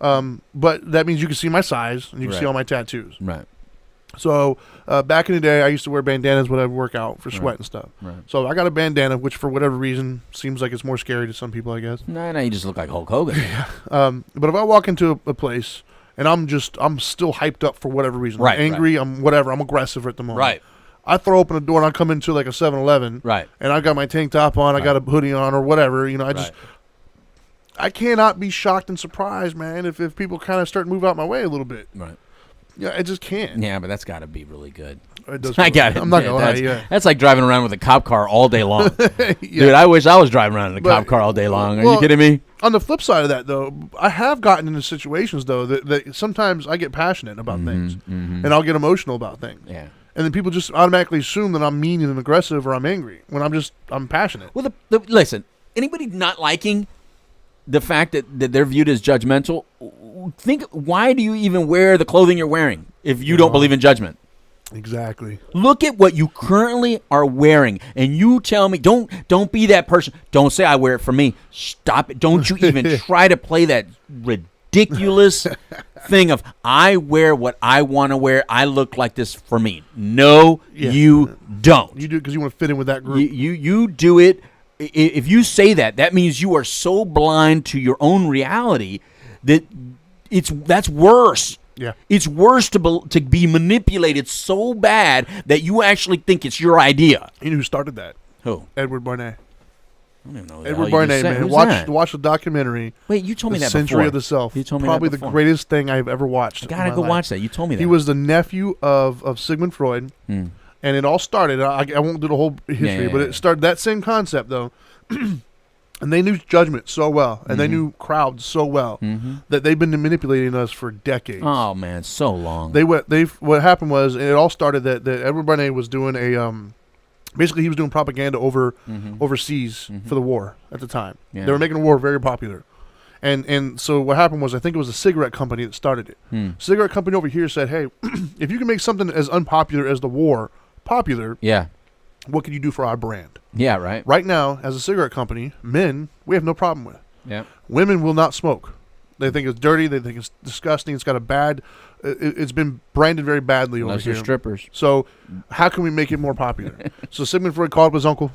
But that means you can see my size and you can see Right. all my tattoos. Right. So back in the day, I used to wear bandanas when I would work out for sweat and stuff. Right. So I got a bandana, which for whatever reason seems like it's more scary to some people, I guess. No, you just look like Hulk Hogan. But if I walk into a place and I'm still hyped up for whatever reason, Right, I'm angry, I'm whatever, I'm aggressive at the moment. Right. I throw open a door and I come into like a 7-Eleven. Right. And I got my tank top on, I got a hoodie on or whatever. I cannot be shocked and surprised, man, if people kind of start to move out my way a little bit. Right. Yeah, I just can't. Yeah, but that's got to be really good. It does I got it. I'm not going to lie. That's like driving around with a cop car all day long. Dude, I wish I was driving around in a cop car all day long. Are you kidding me? On the flip side of that, though, I have gotten into situations, though, that sometimes I get passionate about things. And I'll get emotional about things. Yeah. And then people just automatically assume that I'm mean and aggressive or I'm angry when I'm passionate. Well, listen, anybody not liking the fact that they're viewed as judgmental, think, why do you even wear the clothing you're wearing if you don't believe in judgment? Exactly. Look at what you currently are wearing, and you tell me, don't be that person. Don't say I wear it for me. Stop it. Don't you even try to play that ridiculous thing of I wear what I want to wear. I look like this for me. No, you don't. You do it because you want to fit in with that group. You do it. If you say that means you are so blind to your own reality that that's worse. Yeah. It's worse to be manipulated so bad that you actually think it's your idea. You know who started that? Who? Edward Barnett. I don't even know. Edward Barnett, man. Watch the documentary. Wait, you told me The that Century before. of the Self. You told me probably that before. the greatest thing I've ever watched. I gotta go watch that. You told me that. He was the nephew of Sigmund Freud, and it all started. I won't do the whole history, but it started that same concept though. And they knew Judgment so well, and they knew crowds so well that they've been manipulating us for decades. Oh man, so long. What happened was, and it all started that Edward Barnett was doing basically he was doing propaganda overseas for the war at the time. Yeah. They were making the war very popular. And so what happened was, I think it was a cigarette company that started it. Cigarette company over here said, hey, if you can make something as unpopular as the war popular, what can you do for our brand? Yeah, right. Right now, as a cigarette company, men, we have no problem with. Yeah. Women will not smoke. They think it's dirty. They think it's disgusting. It's got a bad. It's been branded very badly over Unless here. they're strippers. So, how can we make it more popular? So Sigmund Freud called up his uncle,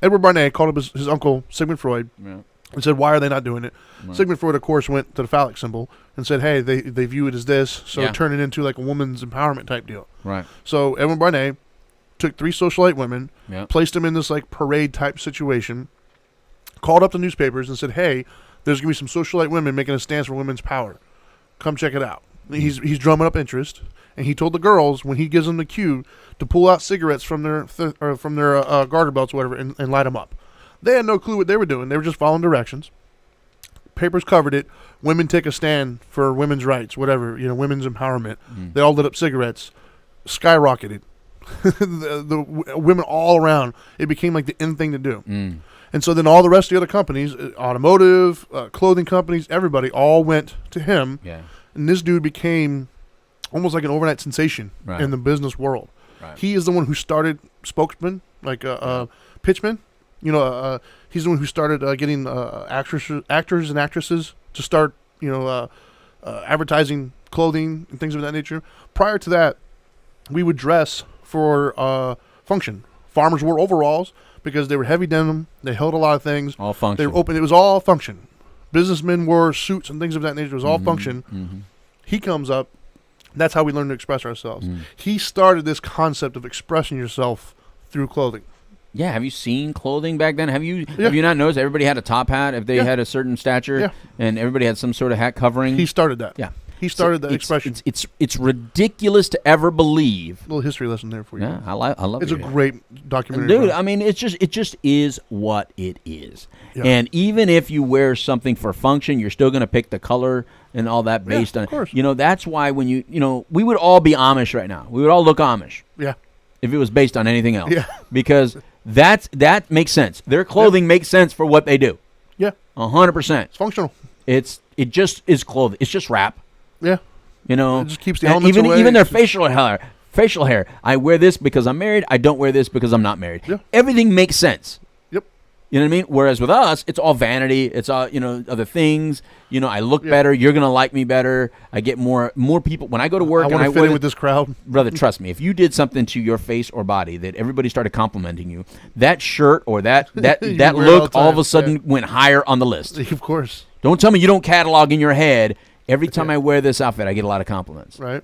Edward Barnett called up his uncle Sigmund Freud, and said, "Why are they not doing it?" Right. Sigmund Freud, of course, went to the phallic symbol and said, "Hey, they view it as this, so turn it into like a woman's empowerment type deal." Right. So Edward Barnett took 3 socialite women, placed them in this like parade type situation, called up the newspapers and said, "Hey, there's gonna be some socialite women making a stance for women's power. Come check it out." He's drumming up interest, and he told the girls when he gives them the cue to pull out cigarettes from their garter belts, or whatever, and light them up. They had no clue what they were doing. They were just following directions. Papers covered it. Women take a stand for women's rights, whatever, women's empowerment. They all lit up cigarettes, skyrocketed. the women all around. It became like the in thing to do. And so then all the rest of the other companies, automotive, clothing companies, everybody all went to him. Yeah. And this dude became almost like an overnight sensation in the business world. Right. He is the one who started spokesman, like pitchman. He's the one who started getting actors and actresses to start, advertising clothing and things of that nature. Prior to that, we would dress for function. Farmers wore overalls because they were heavy denim. They held a lot of things. All function. They were open. It was all function. Businessmen wore suits and things of that nature. It was all function. He comes up. That's how we learn to express ourselves. He started this concept of expressing yourself through clothing. Yeah, have you seen clothing back then? Have you not noticed everybody had a top hat if they had a certain stature, and everybody had some sort of hat covering? He started that. Yeah. He started that expression. It's ridiculous to ever believe. A little history lesson there for you. Yeah, I love it. It's a great documentary. Dude, I mean, it just is what it is. Yeah. And even if you wear something for function, you're still going to pick the color and all that based on. Of course. That's why when we would all be Amish right now. We would all look Amish. Yeah. If it was based on anything else. Yeah. Because that makes sense. Their clothing makes sense for what they do. Yeah. 100%. It's functional. It just is clothing. It's just wrap. Yeah. It just keeps the elements away. Even their facial hair. I wear this because I'm married. I don't wear this because I'm not married. Yeah. Everything makes sense. Yep. You know what I mean? Whereas with us, it's all vanity. It's all, other things. I look better. You're going to like me better. I get more people. When I go to work I want to fit in with this crowd. Brother, trust me. If you did something to your face or body that everybody started complimenting you, that shirt or that look all of a sudden went higher on the list. Of course. Don't tell me you don't catalog in your head, every time I wear this outfit, I get a lot of compliments. Right.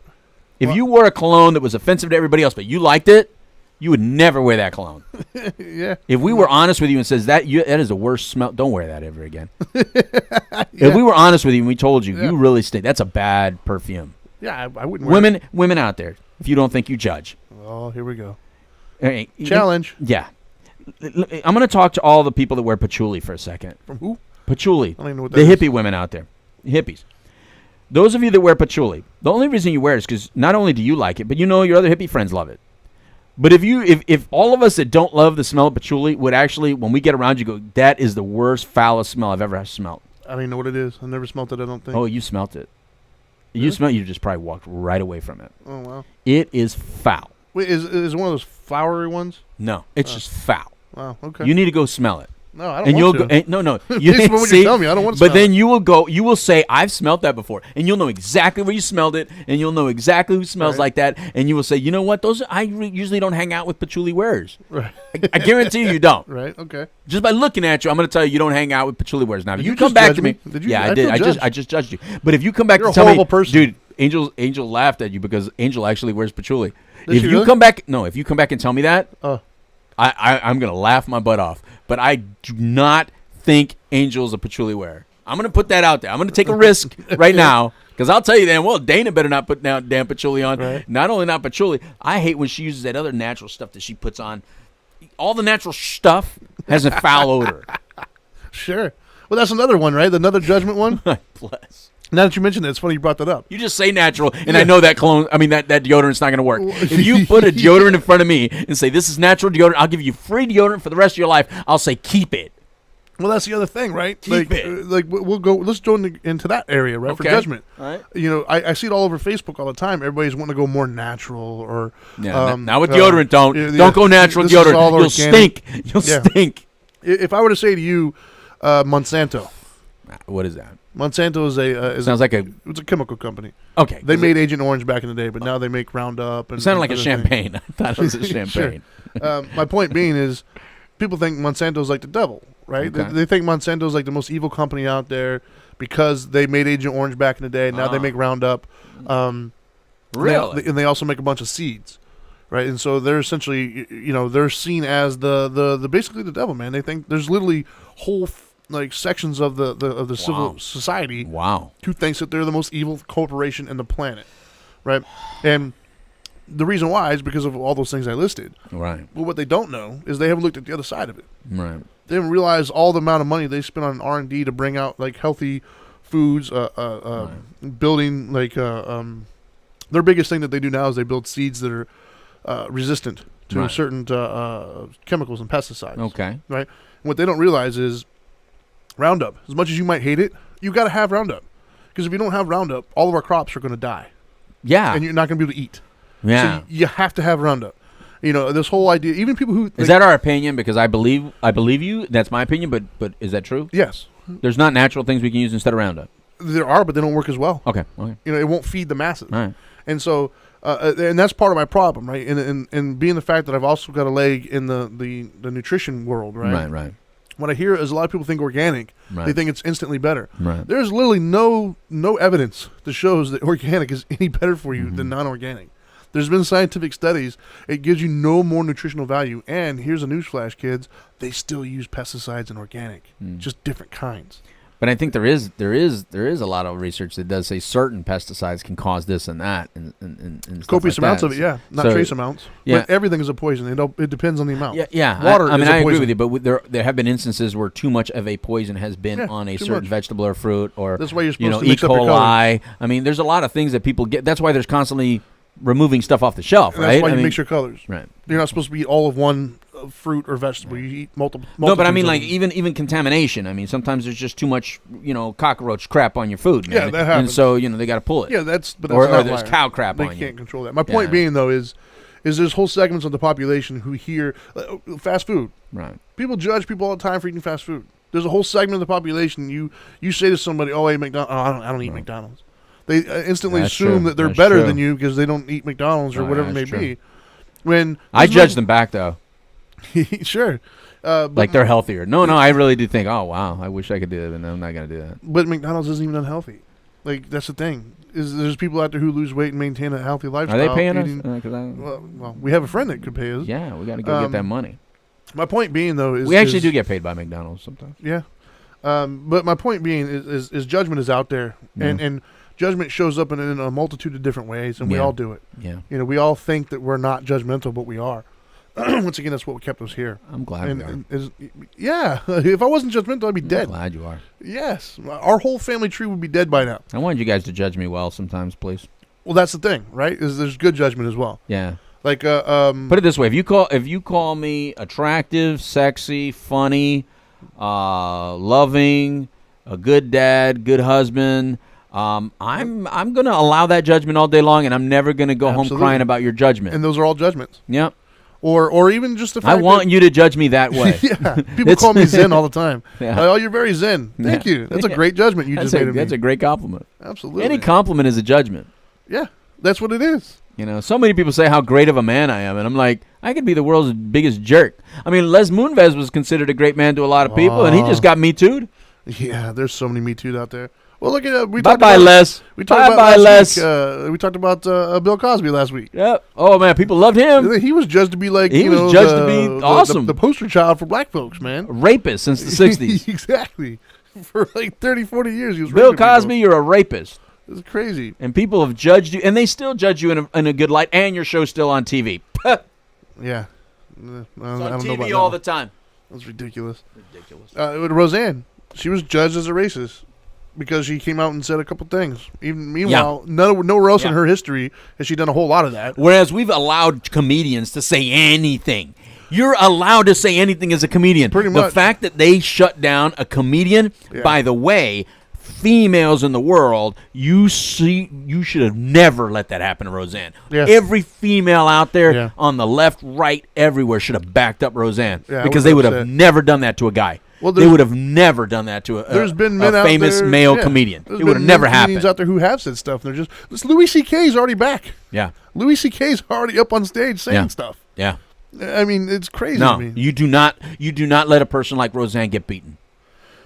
If you wore a cologne that was offensive to everybody else, but you liked it, you would never wear that cologne. Yeah. If we were honest with you and says that is the worst smell, don't wear that ever again. If we were honest with you and we told you, you really stink. That's a bad perfume. Yeah, I wouldn't wear Women out there, if you don't think, you judge. Oh, here we go. Hey, Challenge. Yeah. I'm going to talk to all the people that wear patchouli for a second. From who? Patchouli. I don't even know what the that is. hippie women out there. Hippies. Those of you that wear patchouli, the only reason you wear it is because not only do you like it, but your other hippie friends love it. But if all of us that don't love the smell of patchouli would actually, when we get around you, go, that is the worst, foulest smell I've ever smelled. I don't even know what it is. I've never smelt it, I don't think. Oh, you smelt it. Really? You just probably walked right away from it. Oh, wow. It is foul. Wait, is it one of those flowery ones? No, it's just foul. Wow, okay. You need to go smell it. No, I don't want to. No. You tell me. I don't want to smell But then you will say, I've smelled that before. And you'll know exactly where you smelled it. And you'll know exactly who smells like that. And you will say, you know what? I usually don't hang out with patchouli wearers. Right. I guarantee you don't. Right, okay. Just by looking at you, I'm going to tell you don't hang out with patchouli wearers. Now, if you just come back judge to me. Did you? Yeah, I I did. feel I just judged you. But if you come back You're to a tell me, horrible person. dude, Angel laughed at you because Angel actually wears patchouli. Does she really? If you come back and tell me that, I'm going to laugh my butt off. But I do not think Angel's a patchouli wearer. I'm going to put that out there. I'm going to take a risk right now because I'll tell you then, well, Dana better not put down damn patchouli on. Right. Not only not patchouli, I hate when she uses that other natural stuff that she puts on. All the natural stuff has a foul odor. Sure. Well, that's another one, right? Another Judgment one? Bless. Now that you mentioned it, it's funny you brought that up. You just say natural, and I know that that deodorant's not going to work. If you put a deodorant in front of me and say, this is natural deodorant, I'll give you free deodorant for the rest of your life, I'll say, keep it. Well, that's the other thing, right? Keep it. Let's go into that area, right, for Judgment. All right. I see it all over Facebook all the time. Everybody's wanting to go more natural or... now with deodorant, don't go natural deodorant. You'll stink. You'll stink. If I were to say to you, Monsanto. What is that? Monsanto is sounds like it's a chemical company. Okay. They made Agent Orange back in the day, but now they make Roundup. It sounded like a champagne. I thought it was a champagne. Sure. My point being is people think Monsanto's like the devil, right? Okay. They think Monsanto's like the most evil company out there because they made Agent Orange back in the day. Now they make Roundup. Really? And they also make a bunch of seeds, right? And so they're essentially, they're seen as the basically the devil, man. They think there's literally whole sections of the civil society who thinks that they're the most evil corporation in the planet, right? And the reason why is because of all those things I listed. Right. But what they don't know is they haven't looked at the other side of it. Right. They haven't realized all the amount of money they spend on R&D to bring out healthy foods, building their biggest thing that they do now is they build seeds that are resistant to certain chemicals and pesticides. Okay. Right. And what they don't realize is Roundup. As much as you might hate it, you got to have Roundup because if you don't have Roundup, all of our crops are going to die. Yeah. And you're not going to be able to eat. Yeah. So you have to have Roundup. This whole idea. Even people who is that our opinion? Because I believe you. That's my opinion. But is that true? Yes. There's not natural things we can use instead of Roundup. There are, but they don't work as well. Okay. It won't feed the masses. All right. And so, and that's part of my problem, right? And being the fact that I've also got a leg in the nutrition world, right? Right. What I hear is a lot of people think organic. Right. They think it's instantly better. Right. There's literally no evidence that shows that organic is any better for you than non-organic. There's been scientific studies. It gives you no more nutritional value. And here's a newsflash, kids. They still use pesticides in organic, just different kinds. But I think there is a lot of research that does say certain pesticides can cause this and that and stuff copious like amounts that. of it, yeah, not trace amounts. Yeah. But everything is a poison. It depends on the amount. Yeah. Water. I is mean, a I agree poison. with you, but there have been instances where too much of a poison has been on a certain vegetable or fruit, or that's why you're supposed to E. mix up your coli. I mean, there's a lot of things that people get. That's why there's constantly removing stuff off the shelf, and right? That's why you mix your colors. Right. You're not supposed to eat all of one fruit or vegetable. You eat multiple. No, but I mean, like even contamination. I mean, sometimes there's just too much, cockroach crap on your food. Man. Yeah, that happens. And so they got to pull it. Yeah, that's or there's cow crap on you. They can't control that. My point being though is is there's whole segments of the population who hear fast food. Right. People judge people all the time for eating fast food. There's a whole segment of the population. You say to somebody, "Oh, I eat McDonald's." Oh, I don't eat McDonald's. They instantly assume that they're better than you because they don't eat McDonald's or whatever it may be. When I judge them back though. Sure. Like they're healthier. No, I really do think, oh wow, I wish I could do that, but I'm not gonna do that. But McDonald's isn't even unhealthy. Like that's the thing. Is there's people out there who lose weight and maintain a healthy lifestyle. Are they paying us? Well, we have a friend that could pay us. Yeah, we got to go get that money. My point being, though, is we actually do get paid by McDonald's sometimes. Yeah, but my point being is judgment is out there, and judgment shows up in a multitude of different ways, and we all do it. Yeah, we all think that we're not judgmental, but we are. Once again, that's what kept us here. I'm glad we are. If I wasn't judgmental, I'd be dead. I'm glad you are. Yes, our whole family tree would be dead by now. I wanted you guys to judge me well sometimes, please. Well, that's the thing, right? Is there's good judgment as well. Yeah. Like, put it this way: if you call me attractive, sexy, funny, loving, a good dad, good husband, I'm gonna allow that judgment all day long, and I'm never gonna go home crying about your judgment. And those are all judgments. Yep. Or even just the fact I want you to judge me that way. Yeah, people call me Zen all the time. Yeah. Like, oh, you're very Zen. Thank you. That's a great judgment you just made of me. That's a great compliment. Absolutely. Any compliment is a judgment. Yeah, that's what it is. So many people say how great of a man I am, and I'm like, I could be the world's biggest jerk. I mean, Les Moonves was considered a great man to a lot of people, and he just got Me Too'd. Yeah, there's so many Me Too'd out there. Well, look at Bye-bye, Les. Bye-bye, Les. We talked about Bill Cosby last week. Yep. Oh, man, people loved him. He was judged to be like, judged to be awesome. The poster child for black folks, man. Rapist since the 60s. Exactly. For like 30, 40 years, he was Bill Cosby, you're a rapist. It's crazy. And people have judged you, and they still judge you in a good light, and your show's still on TV. Yeah. It's on TV all the time. That's ridiculous. Roseanne, she was judged as a racist because she came out and said a couple things. Meanwhile, nowhere else in her history has she done a whole lot of that. Whereas we've allowed comedians to say anything. You're allowed to say anything as a comedian. Pretty much. The fact that they shut down a comedian, by the way, females in the world, you should have never let that happen to Roseanne. Yeah. Every female out there on the left, right, everywhere should have backed up Roseanne because they would have never done that to a guy. Well, they would have never done that to a famous male comedian. It would have never happened. There's out there who have said stuff. They're just Louis C.K.'s already back. Yeah, Louis C.K.'s already up on stage saying stuff. Yeah, I mean it's crazy. No, to me. you do not let a person like Roseanne get beaten.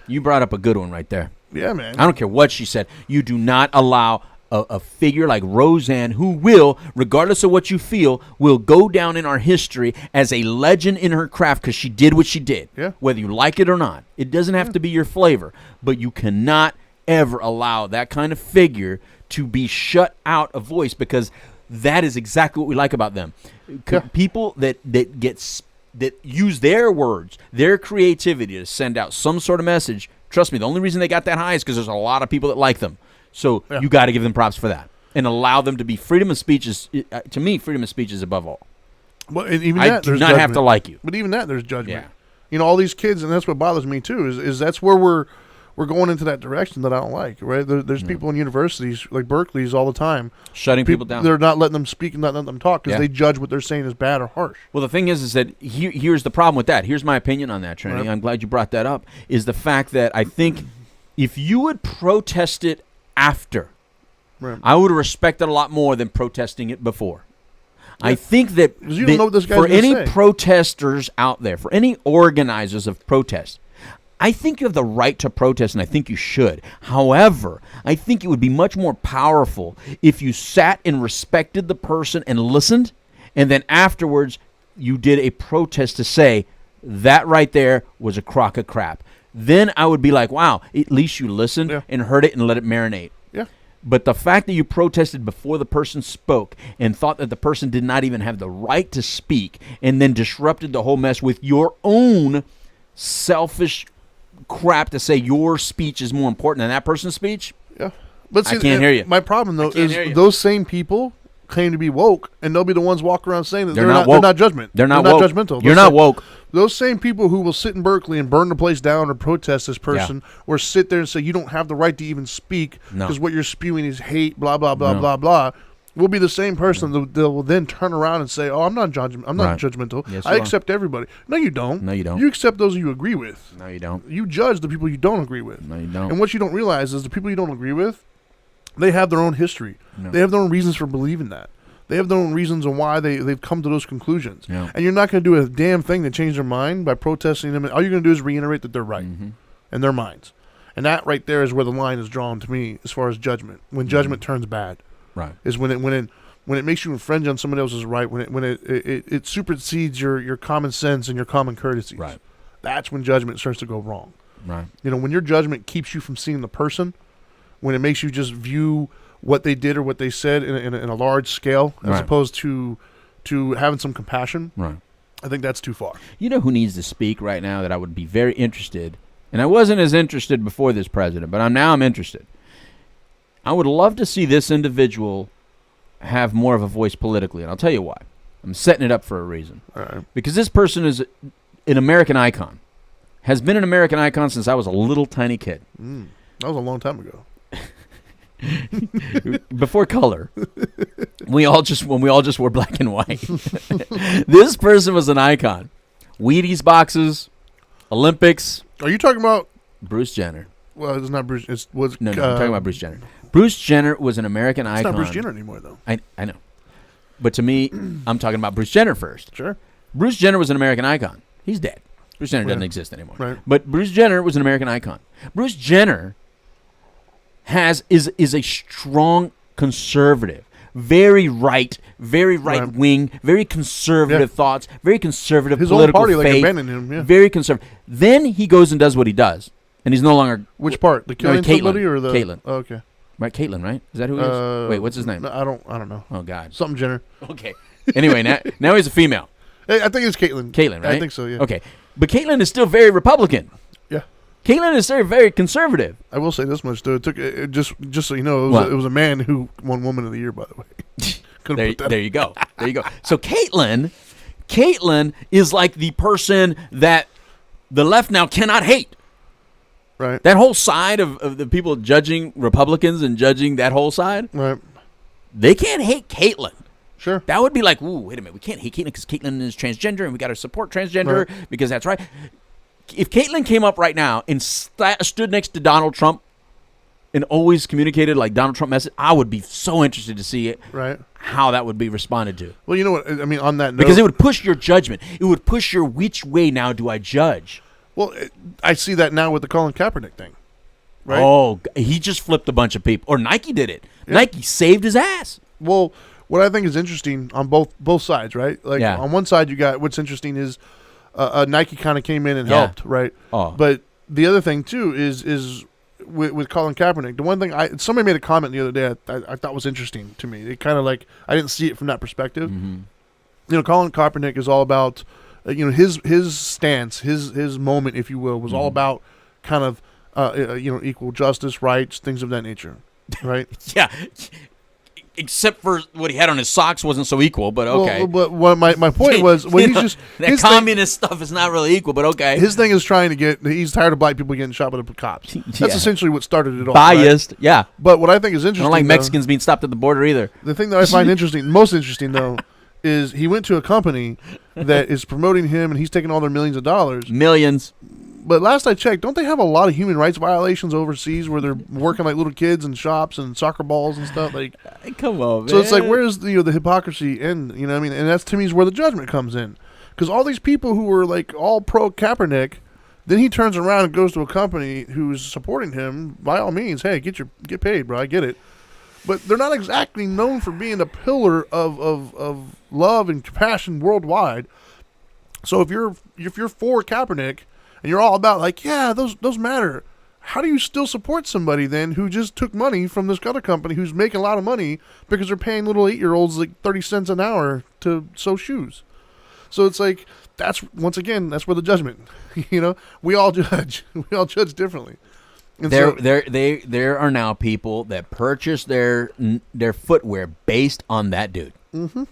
You brought up a good one right there. Yeah, man. I don't care what she said. You do not allow a figure like Roseanne, who will, regardless of what you feel, will go down in our history as a legend in her craft because she did what she did. Yeah. Whether you like it or not. It doesn't have to be your flavor. But you cannot ever allow that kind of figure to be shut out of voice because that is exactly what we like about them. People that use their words, their creativity to send out some sort of message. Trust me, the only reason they got that high is because there's a lot of people that like them. So you got to give them props for that and allow them to be freedom of speech is, to me, freedom of speech is above all. Well, and even I do not have to like you. But even that, there's judgment. Yeah. All these kids, and that's what bothers me too, is that's where we're going into that direction that I don't like, right? There's people in universities, like Berkeley's all the time. Shutting people down. They're not letting them speak and not letting them talk because they judge what they're saying is bad or harsh. Well, the thing is that here's the problem with that. Here's my opinion on that, Trinity. Right. I'm glad you brought that up, is the fact that I think if you had protested after, I would have respected a lot more than protesting it before. Yeah. I think that you don't know what this guy's for any say. Protesters out there, for any organizers of protests, I think you have the right to protest, and I think you should. However, I think it would be much more powerful if you sat and respected the person and listened, and then afterwards you did a protest to say, that right there was a crock of crap. Then I would be like, wow, at least you listened and heard it and let it marinate. Yeah. But the fact that you protested before the person spoke and thought that the person did not even have the right to speak and then disrupted the whole mess with your own selfish crap to say your speech is more important than that person's speech. Yeah. But see, I can't hear you. My problem, though, is those same people claim to be woke, and they'll be the ones walking around saying that they're not woke. They're not judgment. They're not judgmental. You're not woke. Those same people who will sit in Berkeley and burn the place down or protest this person or sit there and say you don't have the right to even speak because what you're spewing is hate, blah, blah, blah, blah, blah. will be the that will then turn around and say, "Oh, I'm not judgmental. Yes, I accept everybody." No, you don't. No, you don't. You accept those you agree with. No, you don't. You judge the people you don't agree with. No, you don't. And what you don't realize is the people you don't agree with, they have their own history. No. They have their own reasons for believing that. They have their own reasons on why they've come to those conclusions. Yeah. And you're not going to do a damn thing to change their mind by protesting them. All you're going to do is reiterate that they're right in their minds. And that right there is where the line is drawn to me as far as judgment. When judgment turns bad, right, is when it makes you infringe on somebody else's right. When it supersedes your common sense and your common courtesies. Right. That's when judgment starts to go wrong. Right. When your judgment keeps you from seeing the person, when it makes you just view what they did or what they said in a large scale, as opposed to having some compassion. Right. I think that's too far. You know who needs to speak right now that I would be very interested, and I wasn't as interested before this president, but I'm interested. I would love to see this individual have more of a voice politically, and I'll tell you why. I'm setting it up for a reason. All right. Because this person is an American icon. Has been an American icon since I was a little tiny kid. That was a long time ago. Before color. when we all just wore black and white. This person was an icon. Wheaties boxes, Olympics. Are you talking about Bruce Jenner? Well, it's not Bruce. No, I'm talking about Bruce Jenner. Bruce Jenner was an American icon. It's not Bruce Jenner anymore, though. I know. But to me, I'm talking about Bruce Jenner first. Sure. Bruce Jenner was an American icon. He's dead. Bruce Jenner doesn't exist anymore. Right. But Bruce Jenner was an American icon. Bruce Jenner is a strong conservative, very right wing, very conservative thoughts, very conservative his political whole party faith, abandoned him. Yeah. very conservative. Then he goes and does what he does, and he's no longer which part, the killing somebody or the Caitlyn. Oh, okay. Right, Caitlyn, right? Is that who he is? Wait, what's his name? No, I don't know. Oh God, something Jenner. Okay. Anyway, now he's a female. I think it's Caitlyn. Caitlyn, right? I think so. Yeah. Okay, but Caitlyn is still very Republican. Yeah. Caitlyn is still very conservative. I will say this much though. It took just so you know, it was a man who won Woman of the Year, by the way. There you go. There you go. So Caitlyn is like the person that the left now cannot hate. Right. That whole side of the people judging Republicans and judging that whole side. Right. They can't hate Caitlyn. Sure. That would be like, ooh, wait a minute. We can't hate Caitlyn because Caitlyn is transgender and we got to support transgender because that's right. If Caitlyn came up right now and stood next to Donald Trump and always communicated like Donald Trump message, I would be so interested to see it. Right. How that would be responded to. Well, you know what? I mean, on that note. Because it would push your judgment. It would push your which way now do I judge. Well, I see that now with the Colin Kaepernick thing. Right? Oh, he just flipped a bunch of people. Or Nike did it. Yeah. Nike saved his ass. Well, what I think is interesting on both sides, right? Like on one side, you got what's interesting is Nike kind of came in and helped, right? Oh. But the other thing too is with Colin Kaepernick. The one thing somebody made a comment the other day I thought was interesting to me. It kind of like I didn't see it from that perspective. Mm-hmm. Colin Kaepernick is all about his stance, his moment, if you will, was all about kind of equal justice, rights, things of that nature, right? Yeah. Except for what he had on his socks wasn't so equal, but okay. Well, but what my point was, that communist stuff is not really equal, but okay. His thing is he's tired of black people getting shot by the cops. That's essentially what started it all. Biased, right? Yeah. But what I think is interesting, I don't like Mexicans being stopped at the border either. The thing that I find most interesting though, is he went to a company that is promoting him, and he's taking all their millions of dollars. Millions. But last I checked, don't they have a lot of human rights violations overseas where they're working like little kids in shops and soccer balls and stuff? Like, come on, man. So it's like, where's the hypocrisy end? You know what I mean? And that's to me is where the judgment comes in, because all these people who were like all pro Kaepernick, then he turns around and goes to a company who's supporting him. By all means, hey, get paid, bro. I get it. But they're not exactly known for being a pillar of love and compassion worldwide. So if you're for Kaepernick and you're all about like, yeah, those matter, how do you still support somebody then who just took money from this other company who's making a lot of money because they're paying little 8-year-olds like 30 cents an hour to sew shoes? So it's like that's where the judgment. We all judge. We all judge differently. And there are now people that purchase their footwear based on that dude. Mm-hmm.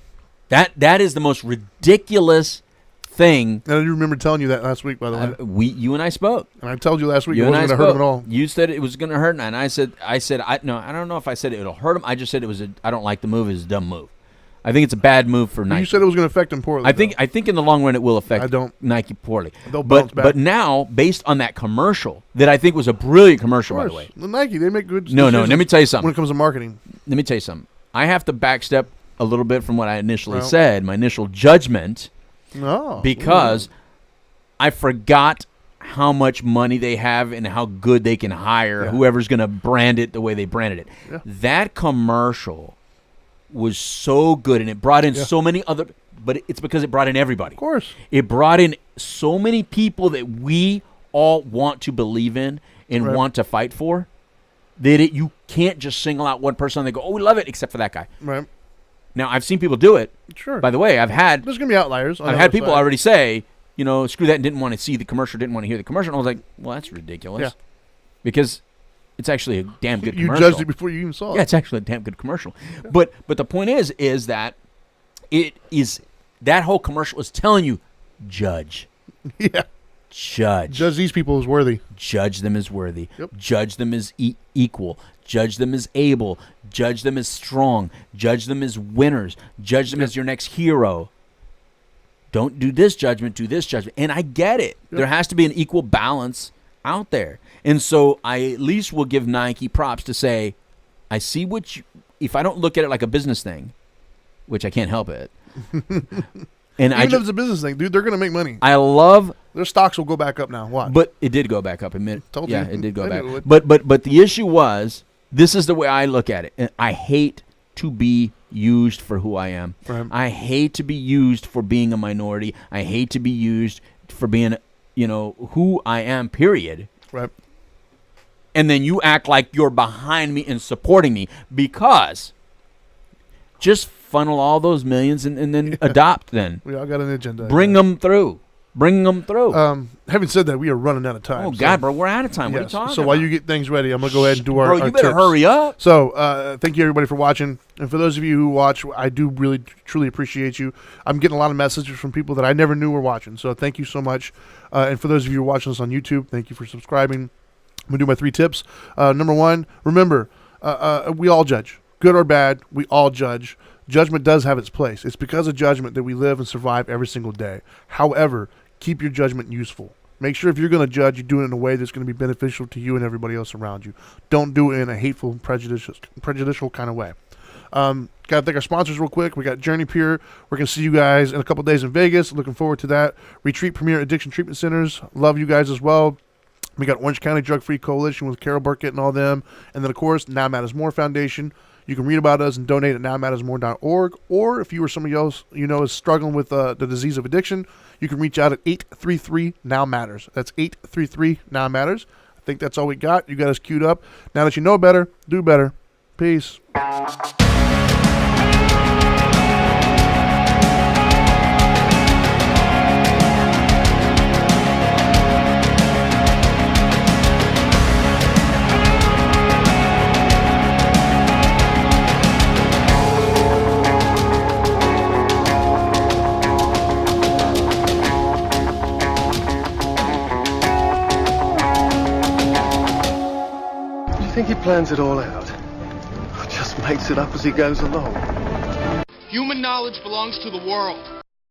That is the most ridiculous thing. And I do remember telling you that last week, by the way. You and I spoke. And I told you last week You it and I wasn't going to hurt him at all. You said it was going to hurt, and I said, I don't know if I said it'll hurt him. I just said I don't like the move. It's a dumb move. I think it's a bad move for Nike. You said it was going to affect him poorly. I think in the long run it will affect Nike poorly. They'll bounce back. But now, based on that commercial, that I think was a brilliant commercial, by the way. The Nike, they make good decisions. No, let me tell you something. When it comes to marketing. Let me tell you something. I have to backstep a little bit from what I initially said, my initial judgment, because I forgot how much money they have and how good they can hire whoever's going to brand it the way they branded it. Yeah. That commercial was so good, and it brought in so many other, but it's because it brought in everybody. Of course. It brought in so many people that we all want to believe in and want to fight for, that you can't just single out one person and they go, oh, we love it, except for that guy. Right. Now, I've seen people do it. Sure. By the way, there's going to be outliers. I've had people already say, screw that, and didn't want to see the commercial, didn't want to hear the commercial. And I was like, well, that's ridiculous. Yeah. Because it's actually a damn good commercial. You judged it before you even saw it. Yeah, it's actually a damn good commercial. Yeah. But the point is that that whole commercial is telling you, judge. Yeah. Judge these people as worthy. Judge them as worthy. Yep. Judge them as equal. Judge them as able. Judge them as strong. Judge them as winners. Judge them as your next hero. Don't do this judgment, do this judgment. And I get it. Yep. There has to be an equal balance out there. And so I at least will give Nike props to say, I see if I don't look at it like a business thing, which I can't help it. And even if it's a business thing, dude, they're going to make money. I love their stocks will go back up now. Watch. But it did go back up. Told you. It did go back. But the issue was, this is the way I look at it. And I hate to be used for who I am. Right. I hate to be used for being a minority. I hate to be used for being, who I am, period. Right. And then you act like you're behind me and supporting me, because just funnel all those millions and then adopt then. We all got an agenda. Bring them through. Having said that, we are running out of time. Oh, God, bro, we're out of time. What are you talking about? So while you get things ready, I'm going to go ahead and do our you better tips. hurry up. So thank you, everybody, for watching. And for those of you who watch, I do really, truly appreciate you. I'm getting a lot of messages from people that I never knew were watching. So thank you so much. And for those of you who are watching us on YouTube, thank you for subscribing. I'm going to do my 3 tips. Number 1, remember, we all judge. Good or bad, we all judge. Judgment does have its place. It's because of judgment that we live and survive every single day. However, keep your judgment useful. Make sure if you're going to judge, you do it in a way that's going to be beneficial to you and everybody else around you. Don't do it in a hateful, prejudicial kind of way. Got to thank our sponsors real quick. We got Journey Pure. We're going to see you guys in a couple days in Vegas. Looking forward to that. Retreat Premier Addiction Treatment Centers. Love you guys as well. We got Orange County Drug Free Coalition with Carol Burkett and all them. And then, of course, Now Matters More Foundation. You can read about us and donate at nowmattersmore.org. Or if you or somebody else is struggling with the disease of addiction, you can reach out at 833-NOW-MATTERS. That's 833-NOW-MATTERS. I think that's all we got. You got us queued up. Now that you know better, do better. Peace. I think he plans it all out. Just makes it up as he goes along. Human knowledge belongs to the world.